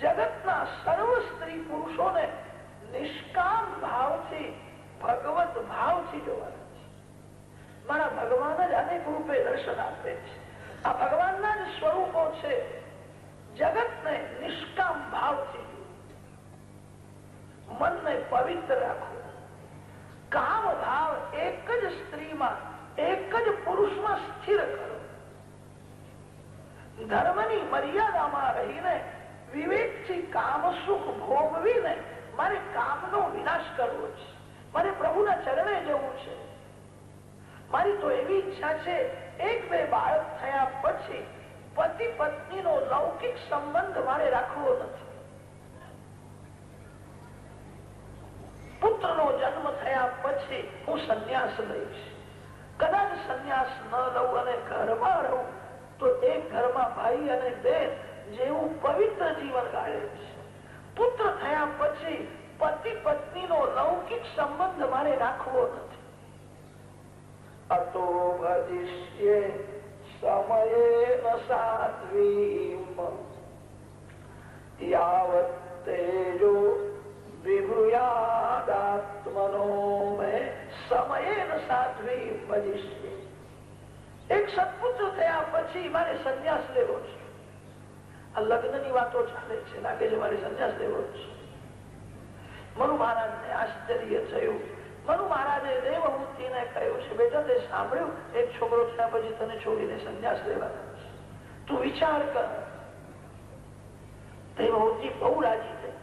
જગતના સર્વ સ્ત્રી પુરુષોને નિષ્કામ ભાવથી, ભગવત ભાવથી જોવાના છે. મારા ભગવાન જ અનેક રૂપે દર્શન આપે છે. આ ભગવાનના જ સ્વરૂપો છે. જગતને નિષ્કામ ભાવથી મનને પવિત્ર રાખો. કામ ભાવ એક જ સ્ત્રીમાં, એક જ પુરુષમાં સ્થિર કરો. ધર્મની મર્યાદામાં રહીને વિવેકથી કામ સુખ ભોગવીને મારે કામનો વિનાશ કરવો છે, મારે પ્રભુના ચરણે જવું છે. મારી તો એવી ઈચ્છા છે, એક બે બાળક થયા પછી પતિ પત્નીનો લૌકિક સંબંધ મારે રાખવો નથી. પુત્રનો જન્મ થયા પછી હું સંન્યાસ લઈશ. કદાચ સંન્યાસ ન લઉં અને ઘરમાં રહું તો એક ઘરમાં ભાઈ અને બેન જેવું પવિત્ર જીવન ગાળે છે. પુત્ર થયા પછી પતિ પત્નીનો લૌકિક સંબંધ મારે રાખવો નથી. અતો ભજિષ્યે સમયેન સાધ્વીમ યાવત તેજો વિભૂયાદાત્મનો મે સમયેન સાધ્વીમ ભજિષ્યે. એક સત્પુત્ર થયા પછી મારે સંન્યાસ લેવો છે. આ લગ્નની વાતો ચાલે છે, લાગે છે મારે સંન્યાસ લેવો છે. મનુ મહારાજને આશ્ચર્ય થયું. મનુ મહારાજે દેવહૂતિને કહ્યું છે, બેટા તે સાંભળ્યું, એક છોકરો થયા પછી તને છોડીને સંન્યાસ લેવાનો છે, તું વિચાર કર. દેવહૂતિ બહુ રાજી થઈ.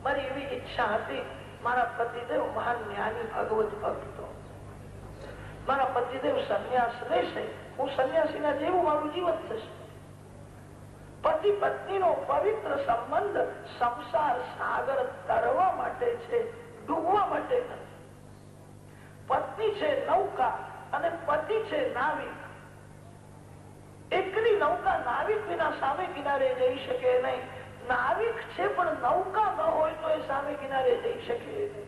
મારી એવી ઈચ્છા હતી, મારા પતિદેવ મહાન જ્ઞાની ભગવત ભક્તો, મારા પતિદેવ સંન્યાસ લેશે, હું સંન્યાસીના જેવું મારું જીવન થશે. પતિ પત્નીનો પવિત્ર સંબંધ સંસાર સાગર તરવા માટે છે, ડૂબવા માટે નથી. પત્ની છે નૌકા અને પતિ છે નાવિક. એકલી નૌકા નાવિક વિના સામે કિનારે જઈ શકે નહીં. નાવિક છે પણ નૌકા ન હોય તો એ સામે કિનારે જઈ શકે નહીં.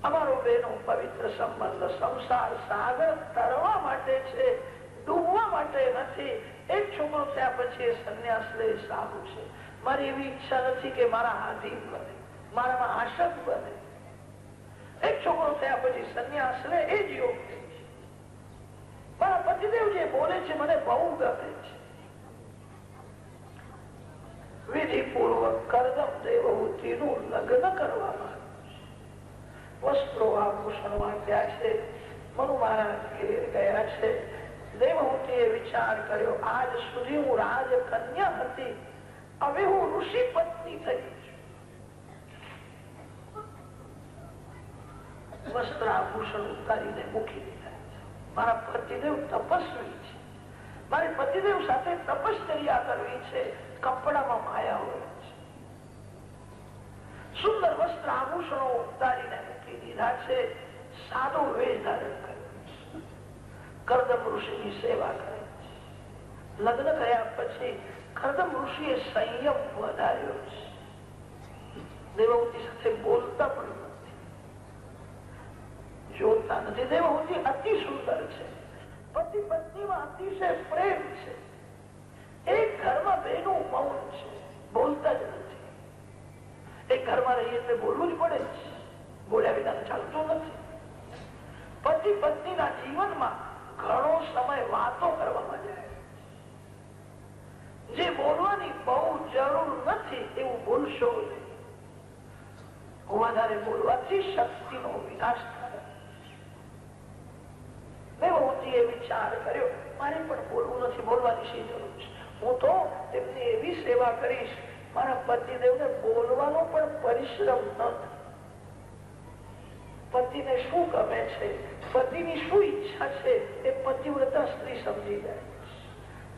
અમારો બેનો પવિત્ર સંબંધ સંસાર સાગર તરવા માટે છે, ડૂબવા માટે નથી. એક છોકરો થયા પછી એ સંન્યાસ લે સારું છે. મારી એવી ઈચ્છા નથી કે મારા આધીન બને, મારામાં આશક બને. એક છોકરો થયા પછી સંન્યાસ લે એ જ યોગ્ય છે. મારા પતિદેવ જે બોલે છે મને બહુ ગમે છે. વિધિપૂર્વક કરદમ દેવહૂતિનું લગ્ન કરવામાં વસ્ત્રો આભૂષણો આપ્યા છે. મનુ મહારાજ ઘેર ગયા છે. દેવહૂતિએ વિચાર કર્યો, આજ સુધી હું રાજકન્યા હતી, હવે હું ઋષિ પત્ની થઈ છું. વસ્ત્ર આભૂષણ ઉતારીને મૂકી દીધા. મારા પતિદેવ તપસ્વી છે, મારે પતિદેવ સાથે તપશ્ચર્યા કરવી છે. કપડામાં માયા હોય છે. સુંદર વસ્ત્ર આભૂષણો ઉતારીને મૂકી દીધા છે. સાદો વેશ ધારણ કર્યો. કરદમ ઋષિની સેવા કરે છે. લગ્ન કર્યા પછી કરદમ ઋષિએ સંયમ વધાર્યો છે. દેવહૂતિ સાથે બોલતા પણ નથી, જોતા નથી. દેવહૂતિ અતિ સુંદર છે. પતિ પત્નીમાં અતિશય પ્રેમ છે. એક ઘરમાં બેનું મૌન છે, બોલતા જ નથી. એક ઘરમાં રહીએ એટલે બોલવું જ પડે છે, બોલ્યા વિના ચાલતું નથી. પતિ પત્નીના જીવનમાં ઘણો સમય વાતો કરવામાં જાય. જે બોલવાની બહુ જરૂર નથી એવું બોલશો નહીં. વધારે બોલવાથી શક્તિનો વિનાશ થાય. દેવહૂતિએ વિચાર કર્યો, મારે પણ બોલવું નથી, બોલવાની શી જરૂર છે. હું તો તેમની એવી સેવા કરીશ, મારા પતિદેવને બોલવાનો પણ પરિશ્રમ ન થાય. પતિને શું ગમે છે, પતિની શું ઈચ્છા છે એ પતિવ્રતા સ્ત્રી સમજી જાય.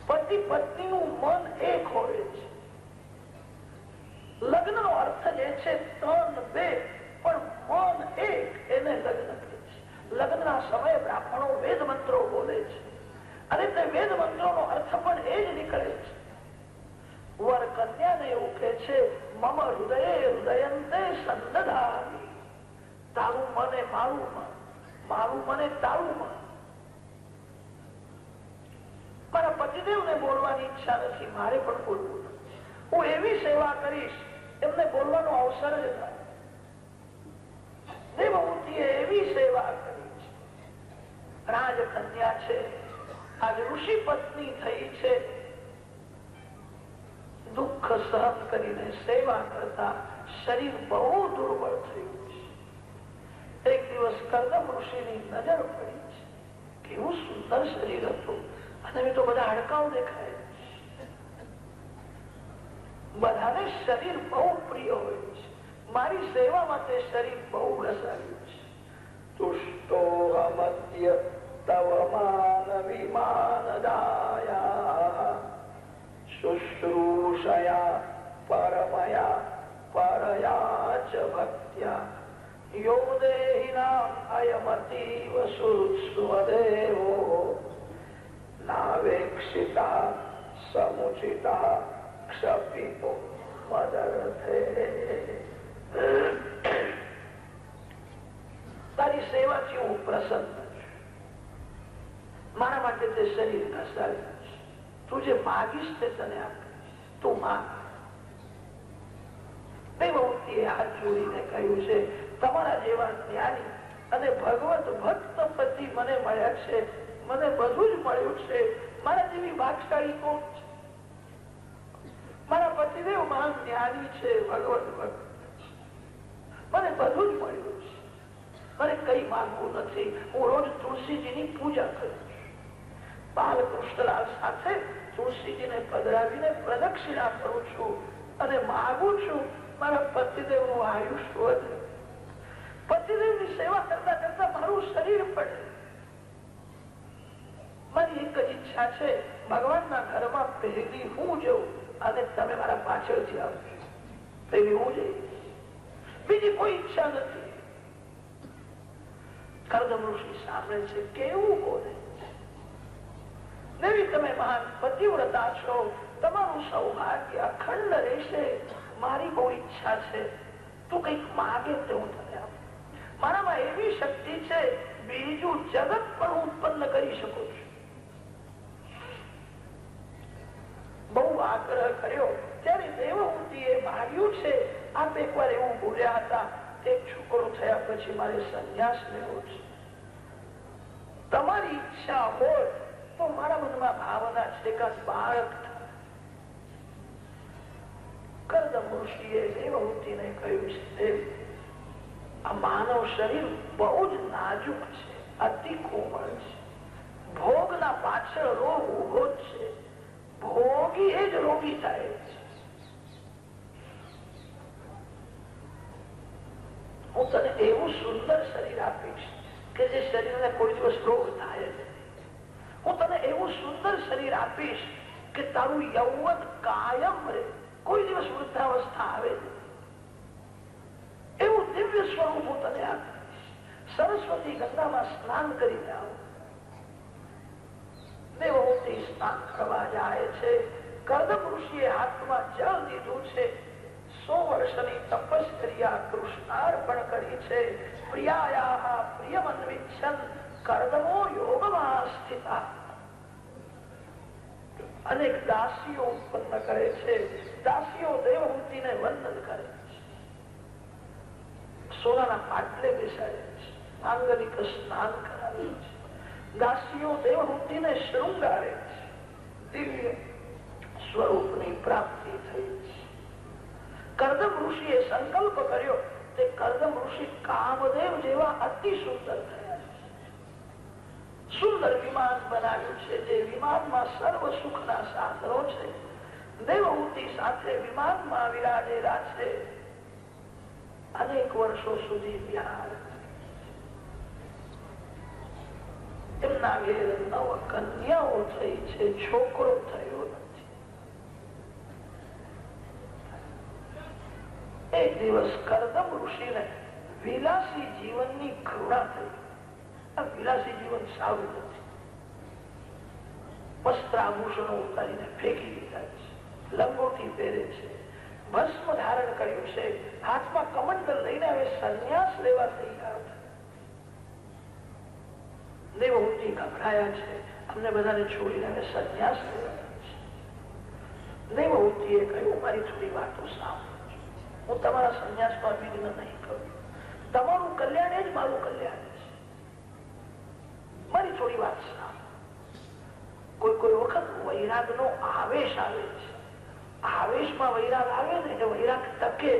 પતિ પત્નીનું મન એક હોય છે. લગ્નનો અર્થ જે છે તન બે પણ મન એક, એને લગ્ન કહે છે. લગ્નના સમયે બ્રાહ્મણો વેદ મંત્રો બોલે છે અને તે વેદ મંત્રોનો અર્થ પણ એ જ નીકળે છે. વર કન્યાને એવું કહે છે, મમ હૃદયે હૃદયંતે સંદધામિ. તારું મને મારું મન, મારું મને તારું મન. મારા પતિદેવને બોલવાની ઈચ્છા નથી, મારે પણ બોલવું નથી. હું એવી સેવા કરીશ એમને બોલવાનો અવસર જ થાય. દેવહૂતિએ એવી સેવા કરી છે. રાજકન્યા છે, આજ ઋષિ પત્ની થઈ છે. દુઃખ દુઃખ સહન કરીને સેવા કરતા શરીર બહુ દુર્બળ થયું છે. એક દિવસ કર્દમ ઋષિની નજર પડી છે. કેવું સુંદર શરીર હતું અને મેં તો બધા હાડકાઓ દેખાય. બધાને શરીર બહુ પ્રિય હોય છે. મારી સેવા માટે શરીર બહુ ઘસાવ્યું છે. તુષ્ટો અમત્ય તવ માન વિમાન દાયા શુશ્રૂષયા પરમયા પરયા ચ ભક્ત્યા યો દેહિનામ અયમતીવ સુસ્વદેવો નાવેક્ષિતા સમુચિતા ક્ષપિતો મદર્થે. તારી સેવાથી હું પ્રસન્ન છું. મારા માટે તે શરીર ઘસાવ્યું છે. તું જે માગીશ તે તને આપીશ. તું માગ. દેવહૂતિએ હાથ જોડીને કહ્યું છે, તમારા જેવા જ્ઞાની અને ભગવત ભક્ત પતિ મને મળ્યા છે. મને બધું જ મળ્યું છે. મારા જેવી ભાગશાળી કોણ છે? મારા પતિદેવ મહાન જ્ઞાની છે, ભગવત ભક્ત. મને બધું જ મળ્યું છે. મને કઈ માંગવું નથી. હું રોજ તુલસીજીની પૂજા કરું છું. બાલકૃષ્ણલાલ સાથે તુલસીજીને પધરાવીને પ્રદક્ષિણા કરું છું અને માગું છું મારા પતિદેવ નું આયુષ વધે. પતિદેવની સેવા કરતા કરતા મારું શરીર પડે. મારી એક જ ઈચ્છા છે, ભગવાનના ઘરમાં પહેલી હું જઉં અને તમે મારા પાછળથી આવજો. પહેલી હું જઈશ. બીજી કોઈ ઈચ્છા નથી. કર્દમ ઋષિ સાંભળે છે, કેવું બોલે. દેવી, તમે મહાન પતિવ્રતા છો. તમારું સૌભાગ્ય અખંડ રહેશે. મારી બહુ ઈચ્છા છે, તું કઈક માગે તે હું તને આપું. મારામાં એવી શક્તિ છે, બીજું જગત પણ ઉત્પન્ન કરી શકું છું. બહુ આગ્રહ કર્યો ત્યારે દેવહૂતિએ માગ્યું છે, આપ એકવાર એવું બોલ્યા હતા, એક છોકરો થયા પછી મારે સંન્યાસ લેવો છે. તમારી ઈચ્છા હોય તો મારા મનમાં ભાવના છે કે બાળક. કર્દમ ઋષિએ દેવહૂતિને કહ્યું છે, દેવી, આ માનવ શરીર બહુ જ નાજુક છે, અતિ કોમળ છે. ભોગના પાછળ રોગ ઉભો જ છે. ભોગી એ જ રોગી થાય છે. હું તને એવું સુંદર શરીર આપીશ કે જે શરીરને કોઈ દિવસ રોગ થાય જ. હું તને એવું સુંદર શરીર આપીશ કે તારું યૌવન કાયમ રહે, કોઈ દિવસ વૃદ્ધાવસ્થા આવે નહીં. એવું દિવ્ય સ્વરૂપ હું તને આપીશ. સરસ્વતી ગંગામાં સ્નાન કરીને આવો. દેવહૂતિ સ્નાન કરવા જાય છે. કર્દમ ઋષિએ હાથમાં જળ દીધું છે. 100 વર્ષની તપશ્ચર્યા કૃષ્ણાર્પણ કરી છે. પ્રિયાયાહ પ્રિયમન્વિચ્છન કર્દમો યોગમાં સ્થિતા. અનેક દાસીઓ ઉત્પન્ન કરે છે. દાસીઓ દેવહૂતિને વંદન કરે છે. સોનાના પાટલે બેસાડે છે. માંગલિક સ્નાન કરાવે છે. દાસીઓ દેવહૂતિને શૃંગારે છે. દિવ્ય સ્વરૂપની પ્રાપ્તિ થઈ છે. કર્દમ ઋષિએ સંકલ્પ કર્યો તે કર્દમ ઋષિ કામદેવ જેવા અતિ સુંદર થયા છે. સુંદર વિમાન બનાવ્યું છે. જે વિમાનમાં સર્વ સુખના સાધનો છે. દેવહૂતિ સાથે વિમાનમાં વિરાજેલા છે. અનેક વર્ષો સુધી વિહાર. એમના ઘેર 9 કન્યાઓ થઈ છે. છોકરો થયો નથી. એક દિવસ કર્દમ ઋષિને વિલાસી જીવનની ઘૃણા થઈ. આ વિલાસી જીવન સારું નથી. વસ્ત્રાભૂષણો ઉતારીને ફેંકી દીધા છે. લંગોટી પહેરે છે. ભસ્મ ધારણ કર્યું છે. હાથમાં કમંડલ લઈને હવે સંન્યાસ લેવા તૈયાર છે. દેવહૂતિ ગભરાયા છે. અમને બધાને છોડીને હવે સંન્યાસ લેવા છે. દેવહૂતિએ કહ્યું, મારી થોડી વાતો સાંભળો. હું તમારા સંન્યાસમાં વિઘ્ન નહીં કરું. તમારું કલ્યાણ એ જ મારું કલ્યાણ છે. મારી થોડી વાત સાંભળો. કોઈ કોઈ વખત વૈરાગનો આવેશ આવે છે. આવેશમાં વૈરાગ આવે ને એ વૈરાગ ટકે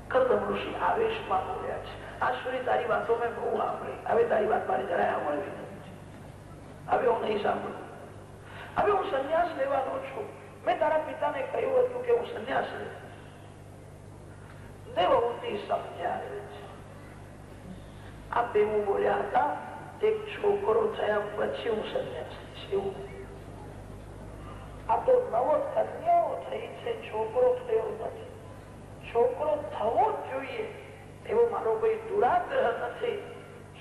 કર્દમ ઋષિ આવેશમાં બોલ્યા છે. આ સુધી તારી વાતો મેં બહુ સાંભળી, હવે તારી વાત મારી જરાય સાંભળવી નથી. હવે હું નહીં સાંભળું. હવે હું સંન્યાસ લેવાનો છું. મેં તારા પિતાને કહ્યું હતું કે હું સંન્યાસ લઈશ. દેવહૂતિ સમજ્યા છે. આ બેવું બોલ્યા હતા એક છોકરો થયા પછી હું સંન્યાસ લઈશ એવું. આ તો નવો કન્યાઓ થઈ છે, છોકરો થયો નથી. છોકરો થવો જ જોઈએ એવો મારો કોઈ દુરાગ્રહ નથી.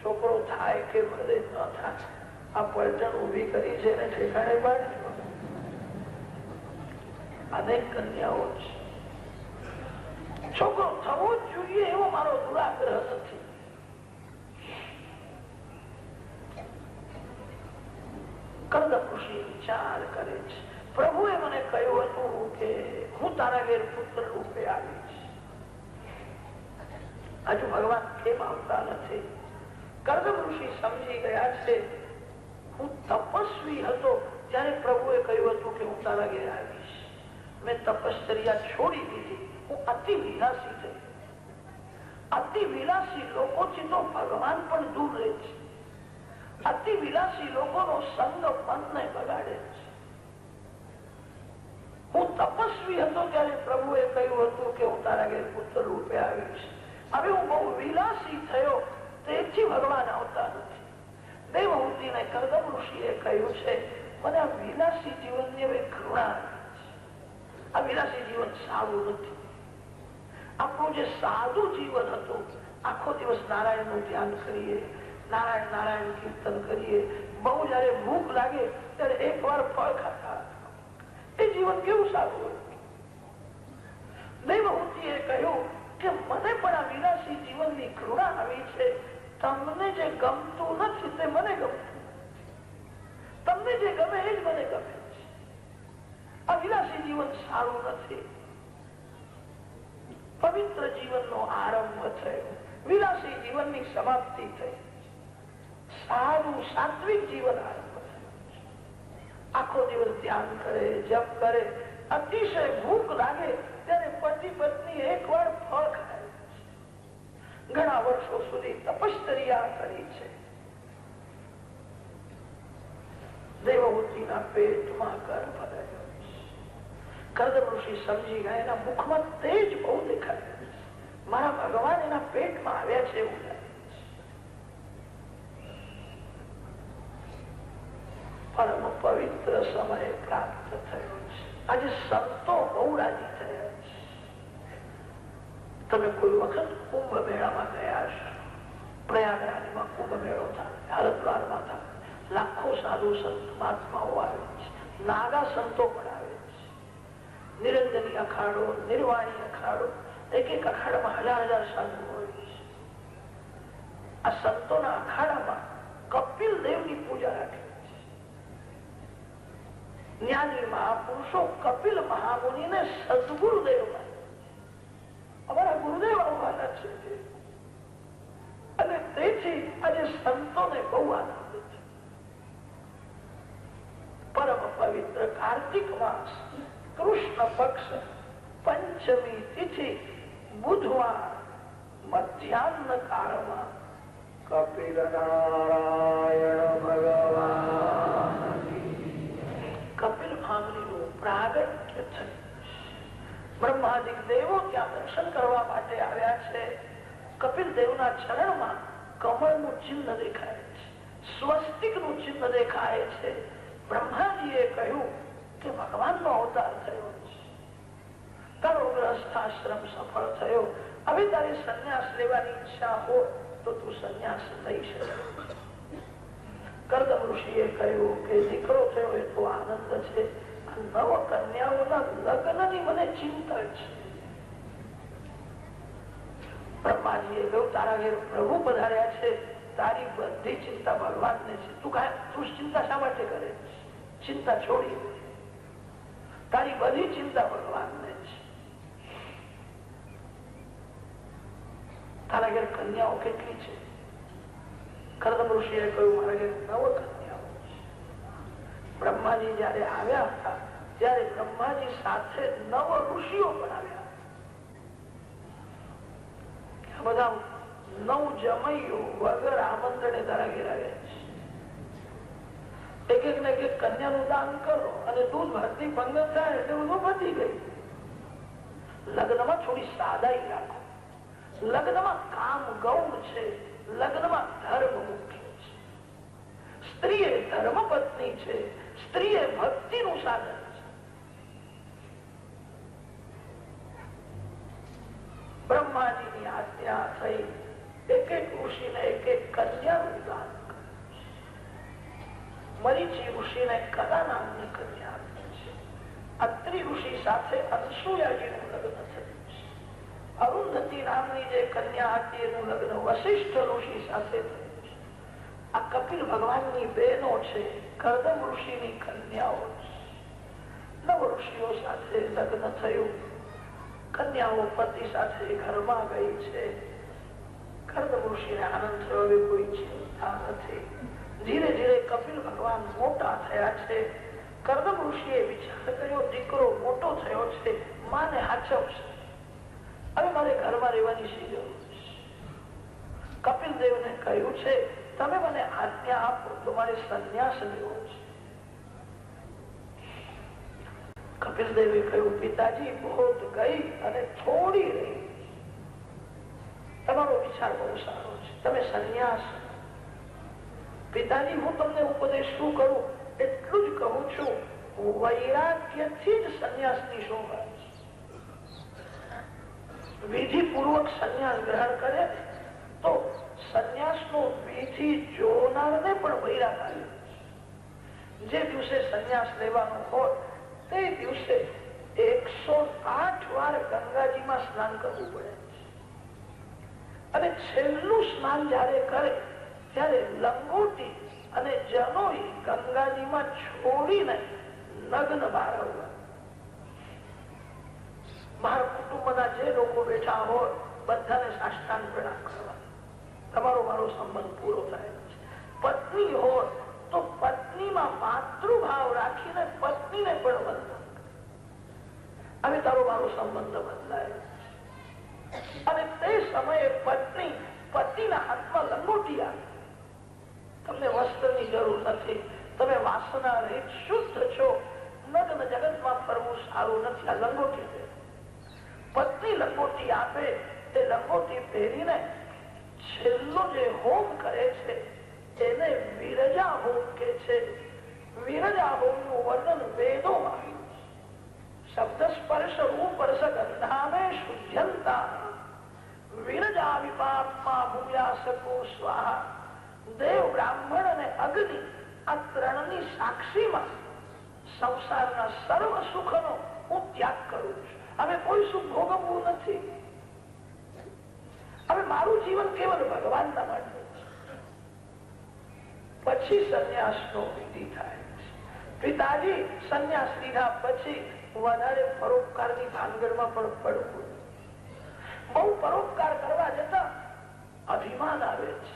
છોકરો થાય કે ભલે ન થાય, આ પલટણ ઉભી કરી છે ને ઠેકાણે પાડી. અનેક કન્યાઓ છે. છોકરો થવો જ જોઈએ એવો મારો દુરાગ્રહ નથી. કર્દમ ઋષિ વિચાર કરે છે. પ્રભુએ મને કહ્યું હતું કે હું તારા ઘેર પુત્ર રૂપે આવીશ. હજુ ભગવાન કેમ આવતા નથી? કર્દમ ઋષિ સમજી ગયા છે હું તપસ્વી હતો ત્યારે પ્રભુએ કહ્યું હતું કે હું તારા ઘેર આવીશ. મેં તપશ્ચર્યા છોડી દીધી. હું અતિ વિલાસી થઈ. અતિ વિલાસી લોકોથી તો ભગવાન પણ દૂર રહે છે. અતિ વિલાસી લોકોનો સંગ મનને બગાડે છે. હું તપસ્વી હતો ત્યારે પ્રભુએ કહ્યું હતું કે હું તારા ઘેર પુત્ર રૂપે આવીશ. હવે હું બહુ વિલાસી થયો તેથી ભગવાન આવતા નથી. દેવહૂતિને કર્દમ ઋષિએ કહ્યું છે મને આ વિલાસી જીવનની હવે ઘૃણા છે. આ વિલાસી જીવન સારું નથી. આપણું જે સાદું જીવન હતું, આખો દિવસ નારાયણ નું ધ્યાન કરીએ, નારાયણ નારાયણ કીર્તન કરીએ, બહુ જયારે ભૂખ લાગે ત્યારે એક વાર ફળ ખાતા, એ જીવન કેવું સારું હતું. દેવહૂતિએ કહ્યું કે મને પણ આ વિલાસી જીવનની ઘૃણા આવી છે. તમને જે ગમતું નથી તે મને ગમતું, તમને જે ગમે એ જ મને ગમે છે. આ વિલાસી જીવન સારું નથી. પવિત્ર જીવનનો આરંભ થયો, વિલાસી જીવનની સમાપ્તિ થઈ. સારું સાત્વિક જીવન આરંભ થયું. આખો દિવસ ધ્યાન કરે, જપ કરે, અતિશય ભૂખ લાગે ત્યારે પતિ પત્ની એક વાર ફળ ખાય. ઘણા વર્ષો સુધી તપશ્ચર્યા કરી છે. દેવહૂતિના પેટમાં ગર્ભ રહ્યો. કર્દમ ઋષિ સમજી ગયા એના મુખમાં તેજ બહુ દેખાય. મારા ભગવાન એના પેટમાં આવ્યા છે એવું લાગે. પરમ પવિત્ર સમય પ્રાપ્ત થયો છે. આજે સંતો બહુ રાજી થયા છે. તમે કોઈ વખત કુંભ મેળામાં ગયા છો? પ્રયાગરાજમાં કુંભ મેળો થાય, હરિદ્વારમાં થાય. લાખો સાધુ સંત મહાત્માઓ આવે છે. નાગા સંતો પણ આવે છે. નિરંજની અખાડો, નિર્વાણી અખાડો, એક એક અખાડામાં હજાર હજાર સાધુ હોય છે. આ સંતોના અખાડામાં કપિલ દેવની પૂજા રાખે. જ્ઞાની મહાપુરુષો કપિલ મહામુનિને સદગુરુદેવ માને. અમારા ગુરુદેવ આવવાના છે અને તેથી આજે સંતોને બહુ આનંદ છે. પરમ પવિત્ર કાર્તિક માસ, કૃષ્ણ પક્ષ, પંચમી તિથિ, બુધવાર, મધ્યાહ્ન કાળમાં કપિલ નારાયણ ભગવાન કપિલ મહામુનિનું પ્રાગટ્ય થયું. બ્રહ્માદિક દેવો ત્યાં દર્શન કરવા માટે આવ્યા છે. કપિલ દેવના ચરણમાં કમળનું ચિહ્ન દેખાય છે, સ્વસ્તિકનું ચિહ્ન દેખાય છે. બ્રહ્માજીએ કહ્યું કે ભગવાનનો અવતાર થયો છે. તારો ગ્રહસ્થાશ્રમ સફળ થયો. હવે તારે સંન્યાસ લેવાની ઈચ્છા હોય તો તું સંન્યાસ લઈ શકે. કર્દમ ઋષિએ કહ્યું કે દીકરો થયો એ તો આનંદ છે, નવ કન્યાઓના લગ્નની મને ચિંતા છે. બ્રહ્માજીએ કહ્યું તારા ઘેર પ્રભુ પધાર્યા છે, તારી બધી ચિંતા ભગવાનને છે. તું ચિંતા શા માટે કરે? ચિંતા છોડી દે. તારી બધી ચિંતા ભગવાનને છે. તારા ઘેર કન્યાઓ કેટલી છે? કર્દમ ઋષિએ કહ્યું મારા ઘેર 9 કન્યાઓ છે. બ્રહ્માજી જયારે આવ્યા હતા ત્યારે બ્રહ્માજી સાથે 9 ઋષિઓ પણ આવ્યા. બધા 9 જમૈયો વગર આમંત્રણે તારા ઘેર આવ્યા છે. એક ને એક કન્યાનું દાન કરો અને દૂધ ભાતની પંગત થાય એટલે બધું પતી ગયું. લગ્નમાં થોડી સાદાઈ રાખો. લગ્નમાં કામ ગૌણ છે, લગ્નમાં ધર્મ મુખ્ય છે. સ્ત્રી એ ધર્મ પત્ની છે, સ્ત્રી એ ભક્તિનું સાધન છે. બ્રહ્માજીની આજ્ઞા થઈ એક ઋષિને એક કન્યાનું દાન કર્યું. મરીચી ઋષિને કદા નામની કન્યા આપી છે. અત્રિ ઋષિ સાથે અનસુયાજીનું લગ્ન થયું છે. અરુંધતી નામની જે કન્યા હતી એનું લગ્ન વશિષ્ઠ ઋષિ સાથે થયું છે. આ કપિલ ભગવાનની બહેનો છે, કર્દમ ઋષિની કન્યાઓ છે. 9 ઋષિઓ સાથે લગ્ન થયું. કન્યાઓ પતિ સાથે ઘરમાં ગઈ છે. કર્દમ ઋષિને આનંદ થયો, હવે કોઈ ચિંતા નથી. ધીરે ધીરે કપિલ ભગવાન મોટા થયા છે. કર્દમ ઋષિએ વિચાર કર્યો, દીકરો મોટો થયો છે, માને હાચવશે, હવે મારે ઘરમાં રહેવાની શી જરૂર છે. કપિલ દેવને કહ્યું છે, તમે મને આજ્ઞા આપો તો મારે સંન્યાસ લેવો છે. કપિલ દેવે કહ્યું, પિતાજી બહોત ગઈ અને થોડી રહી. તમારો વિચાર બહુ સારો છે, તમે સંન્યાસ. પિતાજી હું તમને ઉપદેશ શું કરું, એટલું જ કહું છું, વૈરાગ્યથી જ સંન્યાસની શોભા છે. વિધિ પૂર્વક સંન્યાસ ગ્રહણ કરે તો સંન્યાસનો વિધિ જોનારને પણ વૈરાગ આવ્યો. જે દિવસે સંન્યાસ લેવાનો હોય તે દિવસે 108 વાર ગંગાજીમાં સ્નાન કરવું પડે અને છેલ્લું સ્નાન જયારે કરે ત્યારે લંગોટી અને જનોઈ ગંગાજીમાં છોડીને નગ્ન બહાર આવવા. મારા કુટુંબના જે લોકો બેઠા હોય બધાને સાષ્ટાંગ પ્રણામ કરવા. તમારો મારો સંબંધ પૂરો થાય છે. પત્ની હોય તો પત્નીમાં માતૃભાવ રાખીને પત્નીને પણ વંદન. હવે તારો મારો સંબંધ બદલાય અને તે સમયે પત્ની પતિના હાથમાં લંગોટી આપે. તમને વસ્ત્રની જરૂર નથી, તમે વાસના રહિત શુદ્ધ છો, નગ્ન જગતમાં ફરવું સારું નથી. આ લંગોટી છે. પત્ની લંગોટી આપે, તે લંગોટી પહેરીને છેલ્લો જે હોમ કરે છે એને વિરજા હોમ કે છે. વિરજા હોમ નું વર્ણન વેદોમાં આવ્યું છે. શબ્દ સ્પર્શ રૂપ ગંધામે શુદ્ધંતા વિરજા વિપાપમાં ભૂયાસકો સ્વાહા. દેવ, બ્રાહ્મણ અને અગ્નિ આ ત્રણની સાક્ષીમાં સંસારના સર્વ સુખનો હું ત્યાગ કરું છું. હવે કોઈ સુખ ભોગવવું નથી. હવે મારું જીવન કેવલ ભગવાનના માટે. પછી સંન્યાસનો વિધિ થાય છે. પિતાજી સંન્યાસ લીધા પછી વધારે પરોપકારની ભાનગડમાં પણ પડવું. બહુ પરોપકાર કરવા જતા અભિમાન આવે છે.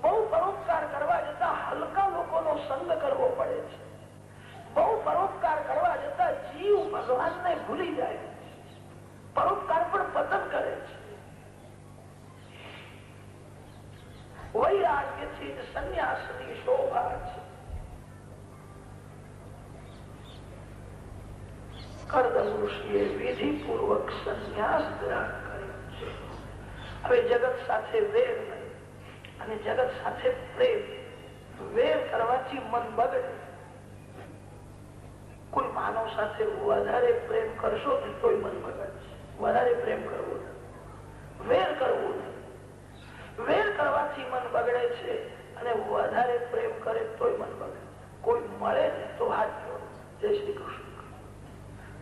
બહુ પરોપકાર કરવા જતા હલકા લોકોનો સંગ કરવો પડે છે. બહુ પરોપકાર કરવા જતા જીવ ભગવાનને ભૂલી જાય. પરોપકાર પણ પતન કરે છે. વૈરાગ્યથી જ સંન્યાસની શોભા છે. કર્દમ ઋષિએ વિધિ પૂર્વક સંન્યાસ ગ્રહણ કર્યો છે. હવે જગત સાથે વેર નહીં અને જગત સાથે પ્રેમ. વેર કરવાથી મન બગડે. કોઈ માનવ સાથે વધારે પ્રેમ કરશો ને તોય મન બગડે. વધારે પ્રેમ કરવો નહીં, વેર કરવું નહીં. વેર કરવાથી મન બગડે છે અને વધારે પ્રેમ કરે તોય મન બગડે. કોઈ મળે ને તો હાથ જોડો, જય શ્રી કૃષ્ણ,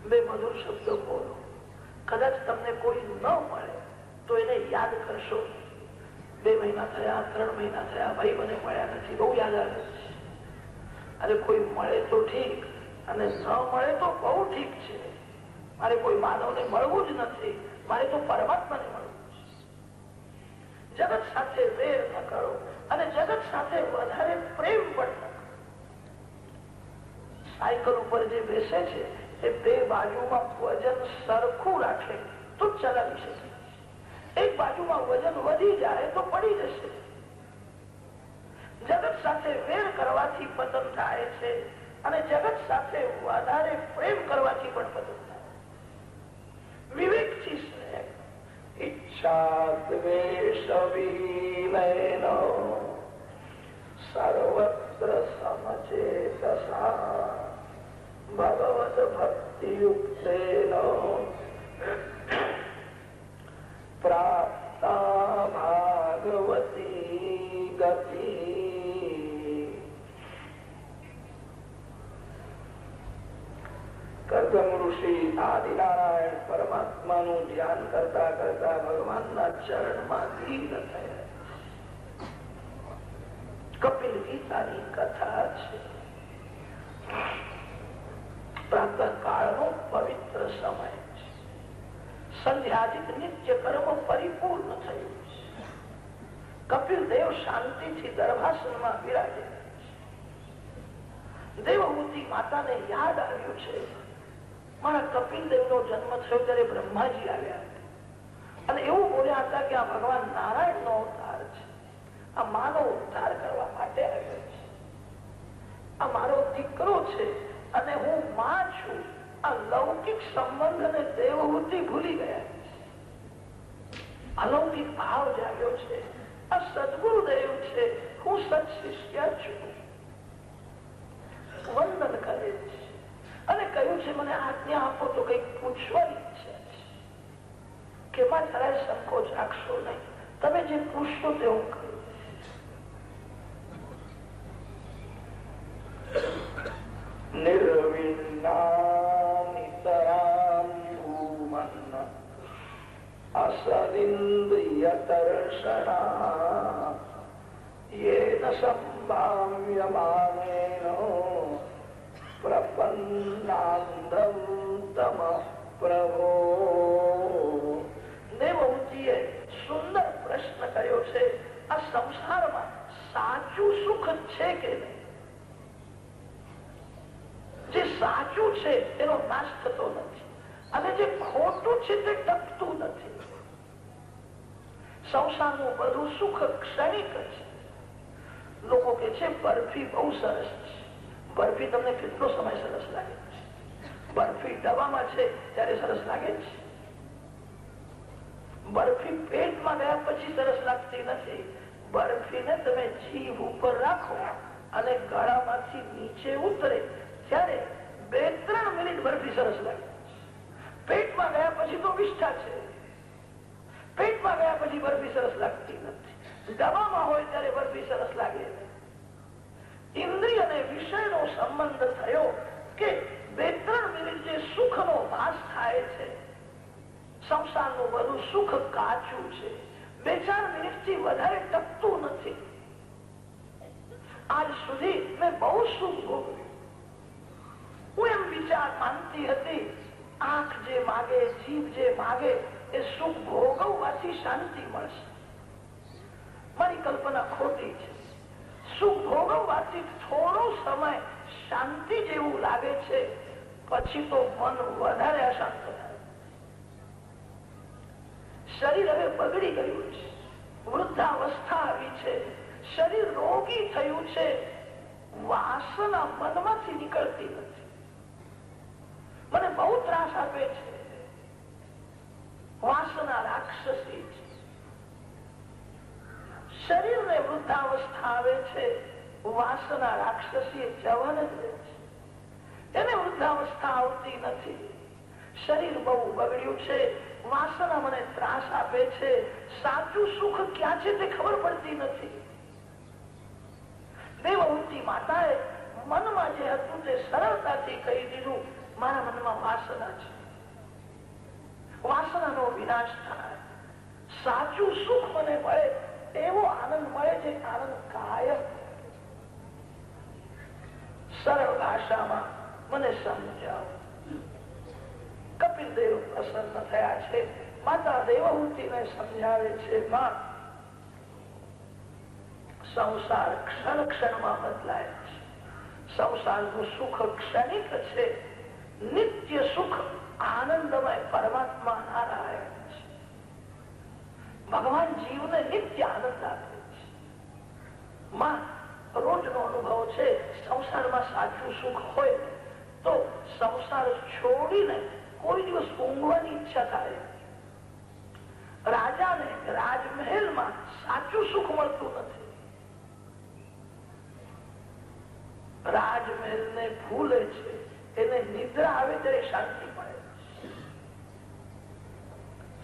બે મધુર શબ્દો બોલો. કદાચ તમને કોઈ ન મળે તો એને યાદ કરશો. 2 મહિના થયા, 3 મહિના થયા, ભાઈ મને મળ્યા નથી, બહુ યાદ આવે છે. અને કોઈ મળે તો ઠીક અને ન મળે તો બહુ ઠીક છે. મારે કોઈ માનવને મળવું જ નથી, મારે તો પરમાત્માને મળવું છે. જગત સાથે વેર ન કરો અને જગત સાથે વધારે પ્રેમ પણ ન કરો. બેસે છે એ બે બાજુમાં વજન સરખું રાખે તો ચલાવી શકે. એક બાજુમાં વજન વધી જાય તો પડી જશે. જગત સાથે વેર કરવાથી પતન થાય છે અને જગત સાથે વધારે પ્રેમ કરવાથી પણ પતન થાય. વિવેકથી સ્નેહ ઈચ્છા દ્વેષ વિહીન સર્વત્ર સમચેતસા ભગવદ ભક્તિ યુક્તેન પ્રાપ્તા ભાગવતી ગતિ. કર્દમ ઋષિ આદિનારાયણ પરમાત્માનું ધ્યાન કરતા કરતા ભગવાનના ચરણમાં લીન થયા. કપિલ ગીતાની કથા છે. પ્રાતઃ કાળનો પવિત્ર સમય છે. સંધ્યાદિક નિત્ય કર્મ પરિપૂર્ણ થયું છે. કપિલ દેવ શાંતિથી દર્ભાસનમાં બિરાજે. દેવહૂતિ માતાને યાદ આવ્યું છે મારા કપિલ દેવ નો જન્મ થયો ત્યારે બ્રહ્માજી આવ્યા અને એવું બોલ્યા હતા કે આ ભગવાન નારાયણ નો અવતાર છે, આ માનો ઉદ્ધાર કરવા માટે આવ્યો છે, આ મારો દીકરો છે અને હું માં છું. આ લૌકિક સંબંધને દેવહૂતિ ભૂલી ગયા છે. અલૌકિક ભાવ જાગ્યો છે. આ સદગુરુદેવ છે, હું સત શિષ્ય છું. વંદન કરે છે અને કહ્યું છે મને આજ્ઞા આપો તો કઈક પૂછવાની ઈચ્છા છે કે માં જરાય સંકોચ રાખશો નહીં, તમે જે પૂછશો તે હું કરું. નિર્વિન્નાનિતરામ ભૂમન્ન અસદિન્દ્રિયતર્ષણા યેન સંભાવ્યમાનેન પ્રપન્નાંધમ તમ પ્રભો. દેવહૂતિએ સુંદર પ્રશ્ન કર્યો છે. આ સંસારમાં સાચું સુખ છે કે નહીં? જે સાચું છે એનો નાશ થતો નથી અને જે ખોટું છે તે ટકતું નથી. સંસારનું બધું સુખ ક્ષણિક છે. લોકો કે છે બરફી બહુ સરસ છે. બરફી તમને કેટલો સમય સરસ લાગે છે? બરફી ડબ્બામાં છે ત્યારે સરસ લાગે છે. બરફી પેટમાં ગયા પછી સરસ લાગતી નથી. બરફીને તમે જીભ ઉપર રાખો અને ગળામાંથી નીચે ઉતરે ત્યારે 2-3 મિનિટ બરફી સરસ લાગે. પેટમાં ગયા પછી તો વિષ્ઠા છે. પેટમાં ગયા પછી બરફી સરસ લાગતી નથી. ડબ્બામાં હોય ત્યારે બરફી સરસ લાગે. ઇન્દ્રિય અને વિષયનો સંબંધ થયો કે 2-3 મિનિટ જે સુખનો ભાસ થાય છે. સંસારનું બધું સુખ કાચું છે. 2-4 મિનિટથી વધારે ટકતું નથી. આજ સુધી મેં બહુ સુખ ભોગવ્યું. હું એમ વિચાર માનતી હતી આંખ જે માગે, જીભ જે માગે એ સુખ ભોગવવાથી શાંતિ મળશે. મારી કલ્પના ખોટી છે. સુખ ભોગવવાથી થોડો સમય શાંતિ જેવું લાગે છે, પછી તો મન વધારે અશાંત થાય. શરીર હવે બગડી ગયું છે. વૃદ્ધાવસ્થા આવી છે. શરીર રોગી થયું છે. વાસના મનમાંથી નીકળતી નથી. મને બહુ ત્રાસ આપે છે. વાસના રાક્ષસી છે. શરીરને વૃદ્ધાવસ્થા આવે છે. વાસના રાક્ષસી જવન જ રહે છે. એને વૃદ્ધાવસ્થા આવતી નથી. શરીર બહુ બગડ્યું છે. વાસના મને ત્રાસ આપે છે. સાચું સુખ ક્યાં છે તે ખબર પડતી નથી. દેવહૂતિ માતાએ મનમાં જે હતું તે સરળતાથી કહી દીધું. મારા મનમાં વાસના છે. વાસનાનો વિનાશ થાય. સાચું સુખ મને મળે, એવો આનંદ મળે છે. આનંદ કાયમ. સરળ ભાષામાં મને સમજાવો. કપિલ દેવ પ્રસન્ન થયા છે. માતા દેવહૂતિને સમજાવે છે, માં, સંસાર ક્ષણ ક્ષણમાં બદલાય છે. સંસારનું સુખ ક્ષણિક છે નિત્ય સુખ આનંદમય પરમાત્મા નારાયણ છે. ભગવાન જીવને નિત્ય આનંદ આપે છે. માં રોજનો અનુભવ છે, સંસારમાં સાચું સુખ હોય તો સંસાર છોડીને કોઈ દિવસ ઊંઘવાની ઈચ્છા થાય. રાજાને રાજમહેલમાં સાચું સુખ મળતું નથી. રાજમહેલ ને ભૂલે છે, એને નિદ્રા આવે ત્યારે શાંતિ મળે.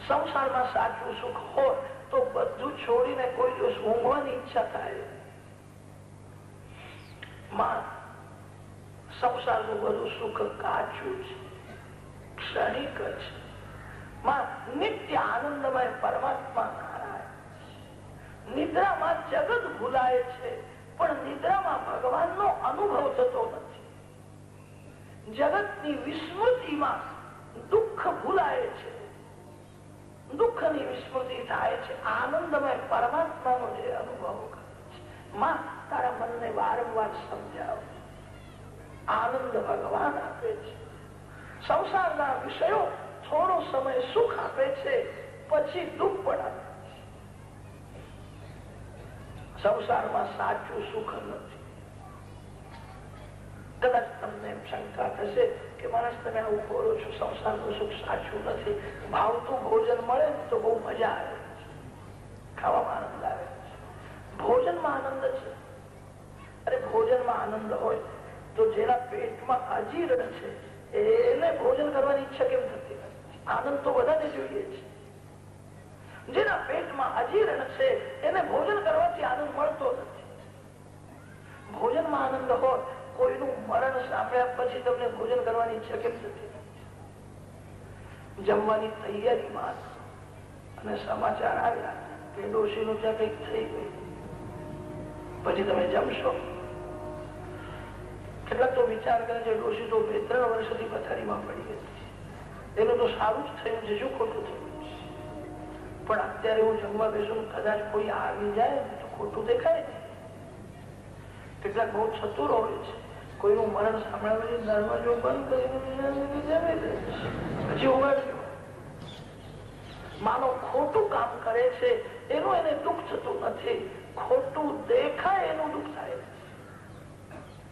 સંસારમાં સાચું સુખ હોય તો બધું છોડીને કોઈ દિવસ ઊંઘવાની ઈચ્છા થાય. માં સંસારનું બધું સુખ કાચું છે, ક્ષણિક છે. માં નિત્ય આનંદમય પરમાત્મા નારાયણ. નિદ્રામાં જગત ભૂલાય છે, પણ નિદ્રામાં ભગવાનનો અનુભવ થતો નથી. જગતની વિસ્મૃતિમાં દુઃખ ભૂલાય છે, દુઃખની વિસ્મૃતિ થાય છે. આનંદમય પરમાત્માનો જે અનુભવ કરે છે, માં તારા મનને વારંવાર સમજાવો. આનંદ ભગવાન આપે છે. સંસારના વિષયો થોડો સમય સુખ આપે છે, પછી દુઃખ પણ આપે છે. સંસારમાં સાચું સુખ નથી. કદાચ તમને એમ શંકા થશે કે માણસ તમે આવું બોલો છો, સંસારનું સુખ સાચું નથી. ભાવતું ભોજન મળે તો બહુ મજા આવે છે, ખાવામાં આનંદ આવે છે, ભોજનમાં આનંદ છે. અરે ભોજનમાં આનંદ હોય તો જેના પેટમાં અજીર્ણ છે એને ભોજન કરવાની ઈચ્છા કેમ થતી નથી? આનંદ તો બધાને જોઈએ છે. જેના પેટમાં અજીર્ણ છે એને ભોજન કરવાથી આનંદ મળતો નથી. ભોજનમાં આનંદ હોય, કોઈનું મરણ સાંભળ્યા પછી તમને ભોજન કરવાની ઈચ્છા કેમ થતી નથી? જમવાની તૈયારીમાં અને સમાચાર આવ્યા કે ડોશીનું ત્યાં કંઈક થઈ ગયું, પછી તમે જમશો. કેટલાક તો વિચાર કરે છે ડોશી તો 2-3 વર્ષથી પથારીમાં પડી હતી, એનું તો સારું જ થયું છે, શું ખોટું થયું છે? પણ અત્યારે હું જમવા બેસું, કદાચ કોઈ આવી જાય તો ખોટું દેખાય છે. કેટલાક બહુ ચતુર હોય છે, કોઈનું મરણ સાંભળવા દરવાજો બંધ કરીને પછી ઉગાડ્યું. માનો ખોટું કામ કરે છે એનું એને દુઃખ થતું નથી, ખોટું દેખાય એનું દુઃખ થાય છે.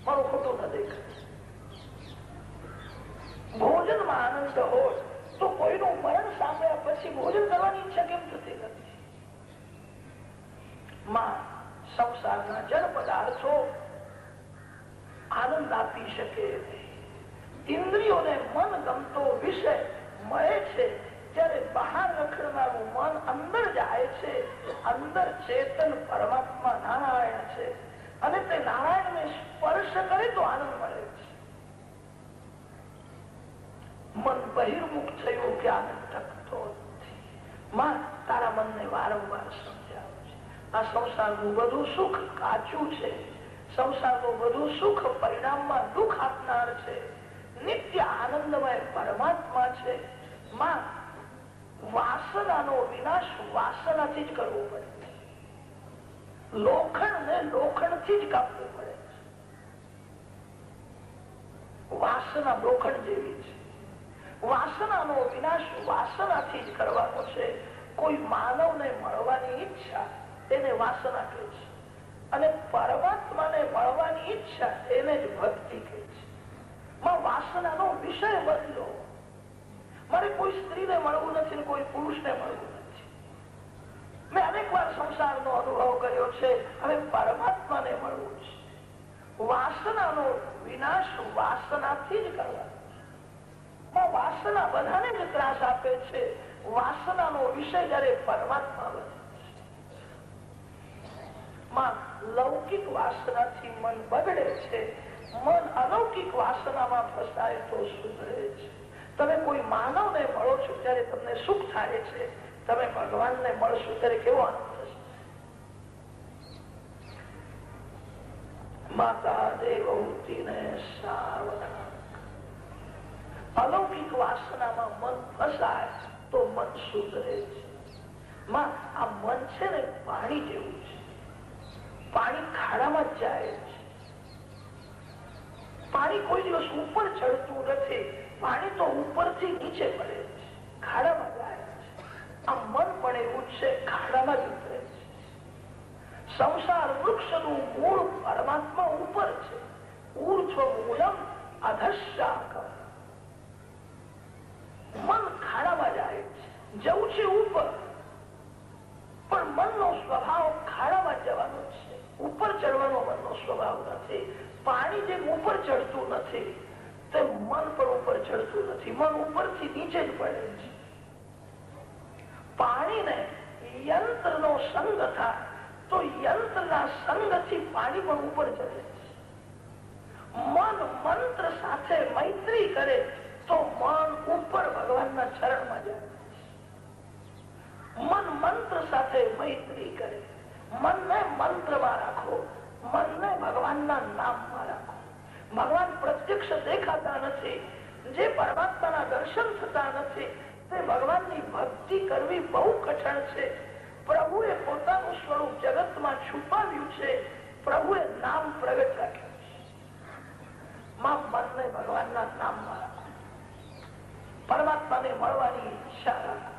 મારું ખોટું ન દેખાય. ભોજનમાં આનંદ હોય તો કોઈનું મરણ સાંભળ્યા પછી ભોજન કરવાની ઈચ્છા કેમ થતી નથી? માં સંસારના જળ પદાર્થો આનંદ આપી શકે નહીં. ઇન્દ્રિયોને મન ગમતો વિષય મળે છે ત્યારે બહાર રખડનારું મન અંદર જાય છે. અંદર ચેતન પરમાત્મા નારાયણ છે અને તે નારાયણને સ્પર્શ કરે તો આનંદ મળે છે. મન બહિર્મુખ થયું કે આનંદ ટકતો નથી. માં તારા મનને વારંવાર સમજાવે છે. આ સંસારનું બધું સુખ કાચું છે. સંસારનું બધું સુખ પરિણામમાં દુઃખ આપનાર છે. નિત્ય આનંદમય પરમાત્મા છે. માં વાસનાનો વિનાશ વાસનાથી જ કરવો પડે. લોખંડ ને લોખંડથી જ કાપવું પડે. વાસના લોખંડ જેવી છે. વાસનાનો વિનાશ વાસનાથી જ કરવાનો છે. કોઈ માનવને મળવાની ઈચ્છા એને વાસના કહે છે અને પરમાત્માને મળવાની ઈચ્છા એને જ ભક્તિ કહે છે. માં વાસનાનો વિષય બદલો. મારે કોઈ સ્ત્રીને મળવું નથી ને કોઈ પુરુષને મળવું નથી. મેં અનેક વાર સંસારનો અનુભવ કર્યો છે, હવે પરમાત્માને મળવું છે. વાસનાનો વિનાશ વાસનાથી જ કરવાનો છે. વાસના બધાને જ ત્રાસ આપે છે. વાસનાનો વિષય જયારે પરમાત્મા બને છે. માં લૌકિક વાસનાથી મન બગડે છે. મન અલૌકિક વાસનામાં ફસાય તો સુધરે છે. તમે કોઈ માનવને મળો છો ત્યારે તમને સુખ થાય છે. તમે ભગવાનને મળશો ત્યારે કેવો આનંદ થશે? માતા દેવહૂતિને સાવધાન. અલૌકિક વાસનામાં મન ફસાય તો મન સુધરે છે. માં આ મન છે ને પાણી જેવું છે. પાણી ખાડામાં જ જાય છે. પાણી કોઈ દિવસ ઉપર ચડતું નથી, પાણી તો ઉપરથી નીચે પડે છે, ખાડામાં જાય છે. આ મન પણ એવું છે, ખાડામાં જ ઉતરે છે. સંસાર વૃક્ષનું મૂળ પરમાત્મા ઉપર છે. ઊર્ધ્વ મૂલમ અધશ્ચાકમ. મન ખાડામાં જાય છે, જવું છે ઉપર, પણ મનનો સ્વભાવ ખાડામાં જવાનો છે, ઉપર ચડવાનો મનનો સ્વભાવ નથી. પાણી જેમ ઉપર ચડતું નથી તે મન પર ઉપર ચડતું નથી. મન ઉપરથી નીચે જ પડે છે. પાણીને યંત્રનો સંગ થાય તો યંત્રના સંગથી પાણી પણ ઉપર ચડે છે. મન મંત્ર સાથે મૈત્રી કરે તો મન ઉપર ભગવાનના ચરણમાં જાય. મન મંત્ર સાથે મૈત્રી કરે, મનને મંત્રમાં રાખો, મનને ભગવાનના નામમાં રાખો. ભગવાન પ્રત્યક્ષ દેખાતા નથી, જે પરમાત્માના દર્શન થતા નથી, તે ભગવાનની ભક્તિ કરવી બહુ કઠણ છે. પ્રભુએ પોતાનું સ્વરૂપ જગતમાં છુપાવ્યું છે, પ્રભુએ નામ પ્રગટ રાખ્યું છે. મનને ભગવાનના નામમાં રાખો, પરમાત્માને મળવાની ઈચ્છા રાખો.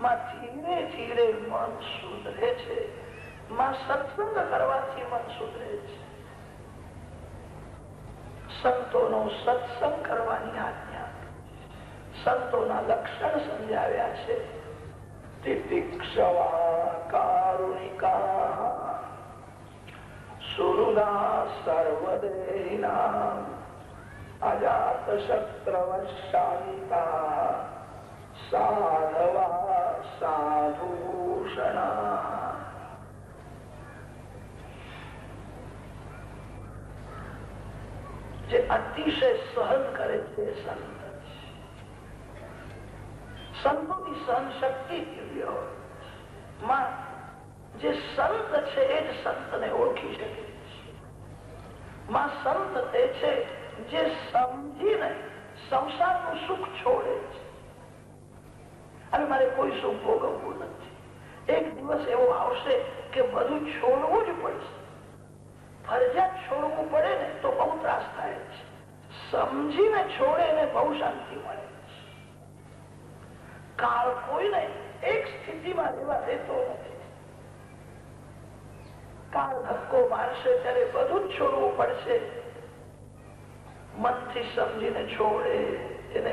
ધીરે ધીરે મન સુધરે છે. સત્સંગ કરવાથી મન સુધરે છે. સંતોનો સત્સંગ કરવાની આજ્ઞા, સંતોના લક્ષણ સમજાવ્યા છે. તિતિક્ષવા કારુણિકા સુહૃદા સર્વદેહિના અજાત શત્રવશાંતા સાધવા સાધુષણા. જે અતિશય સહન કરે છે સંત. સંતોની સહન શક્તિ કેવી હોય? જે સંત છે એ જ સંતને ઓળખી શકે છે. સંત તે છે જે સમજીને સંસારનું સુખ છોડે છે. હવે મારે કોઈ સુખ ભોગવવું નથી. એક દિવસ એવો આવશે કે બધું છોડવું જ પડશે. ફરજિયાત છોડવું પડે ને તો બહુ ત્રાસ થાય છે. સમજીને છોડે ને બહુ શાંતિ મળે છે. કાળ કોઈને એક સ્થિતિમાં રહેવા દેતો નથી. કાળ ધક્કો મારશે ત્યારે બધું જ છોડવું પડશે. મનથી સમજીને છોડે એને